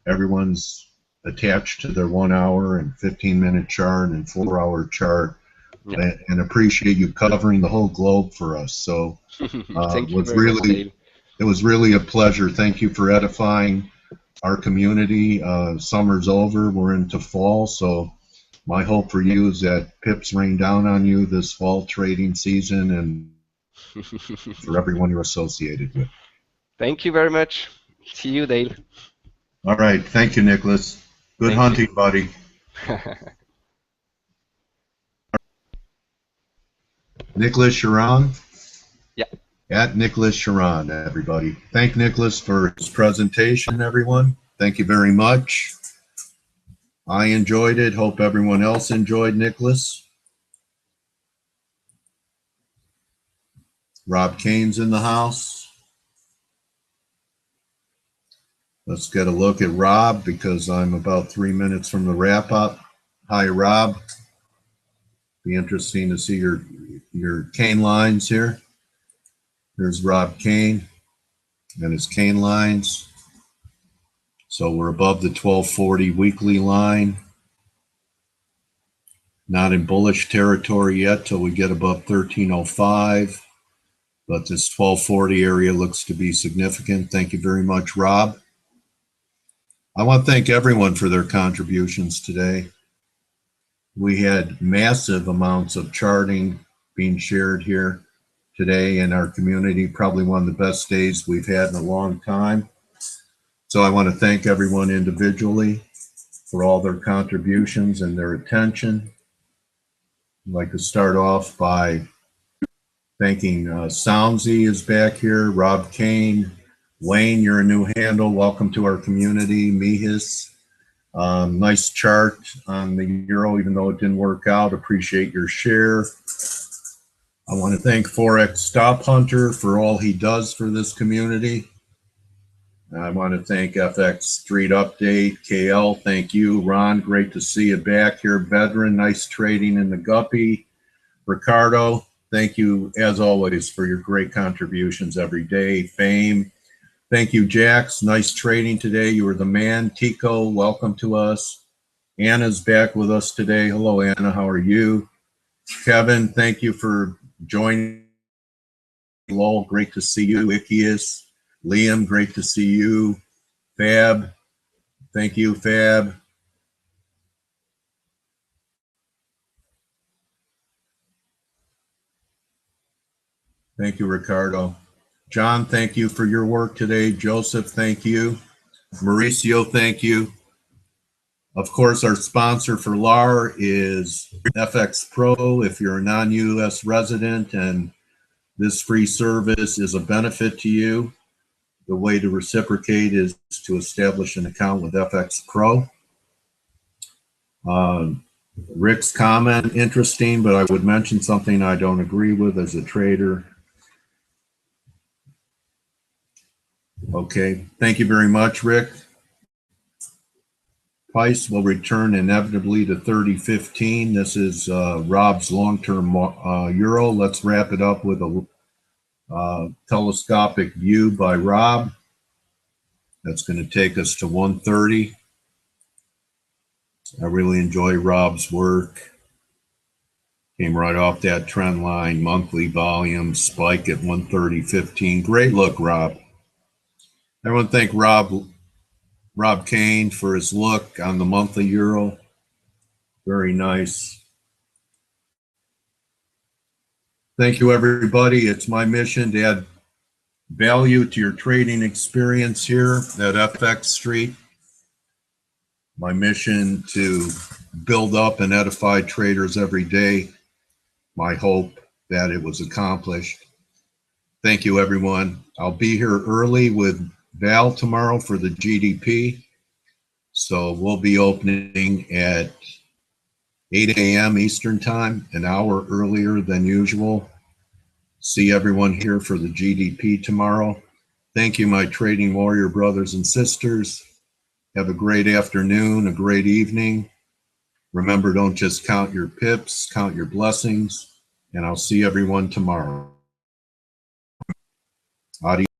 everyone's attached to their 1 hour and 15-minute chart and 4-hour chart. Yeah. And appreciate you covering the whole globe for us. So Thank you very much, Dale. it was really a pleasure. Thank you for edifying our community. Summer's over. We're into fall. So my hope for you is that pips rain down on you this fall trading season and for everyone you're associated with. Thank you very much. See you, Dale. All right. Thank you, Nicholas. Good Thank hunting, buddy. Nicolas Cheron? Yeah. At Nicolas Cheron, everybody. Thank Nicholas for his presentation, everyone. Thank you very much. I enjoyed it. Hope everyone else enjoyed Nicholas. Rob Kane's in the house. Let's get a look at Rob because I'm about 3 minutes from the wrap up. Hi, Rob. Be interesting to see your cane lines here. There's Rob Kane and his cane lines. So we're above the 1240 weekly line. Not in bullish territory yet till we get above 1305. But this 1240 area looks to be significant. Thank you very much, Rob. I want to thank everyone for their contributions today. We had massive amounts of charting being shared here today in our community, probably one of the best days we've had in a long time. So I want to thank everyone individually for all their contributions and their attention. I'd like to start off by thanking Soundsy is back here, Rob Kane, Wayne, you're a new handle. Welcome to our community. Mihis, nice chart on the euro, even though it didn't work out. Appreciate your share. I want to thank Forex Stop Hunter for all he does for this community. I want to thank FX Street Update, KL, thank you. Ron, great to see you back here. Veteran, nice trading in the guppy. Ricardo, thank you as always for your great contributions every day. Fame, thank you, Jax. Nice trading today. You were the man. Tico, welcome to us. Anna's back with us today. Hello, Anna. How are you? Kevin, thank you for joining. Lowell, great to see you. Ikius, Liam, great to see you. Fab, thank you, Fab. Thank you, Ricardo. John, thank you for your work today. Joseph, thank you. Mauricio, thank you. Of course, our sponsor for LAR is FX Pro. If you're a non-US resident and this free service is a benefit to you, the way to reciprocate is to establish an account with FX Pro. Rick's comment, interesting, but I would mention something I don't agree with as a trader. Okay, thank you very much, Rick. Price will return inevitably to 30.15. This is Rob's long-term euro. Let's wrap it up with a telescopic view by Rob. That's going to take us to 130. I really enjoy Rob's work. Came right off that trend line, monthly volume, spike at 130.15. Great look, Rob. Everyone thank Rob Kane for his look on the monthly euro. Very nice. Thank you, everybody. It's my mission to add value to your trading experience here at FX Street. My mission to build up and edify traders every day. My hope that it was accomplished. Thank you, everyone. I'll be here early with Val tomorrow for the GDP. So we'll be opening at 8 a.m. Eastern Time, an hour earlier than usual. See everyone here for the GDP tomorrow. Thank you, my trading warrior brothers and sisters. Have a great afternoon, a great evening. Remember, don't just count your pips, count your blessings. And I'll see everyone tomorrow. Adios.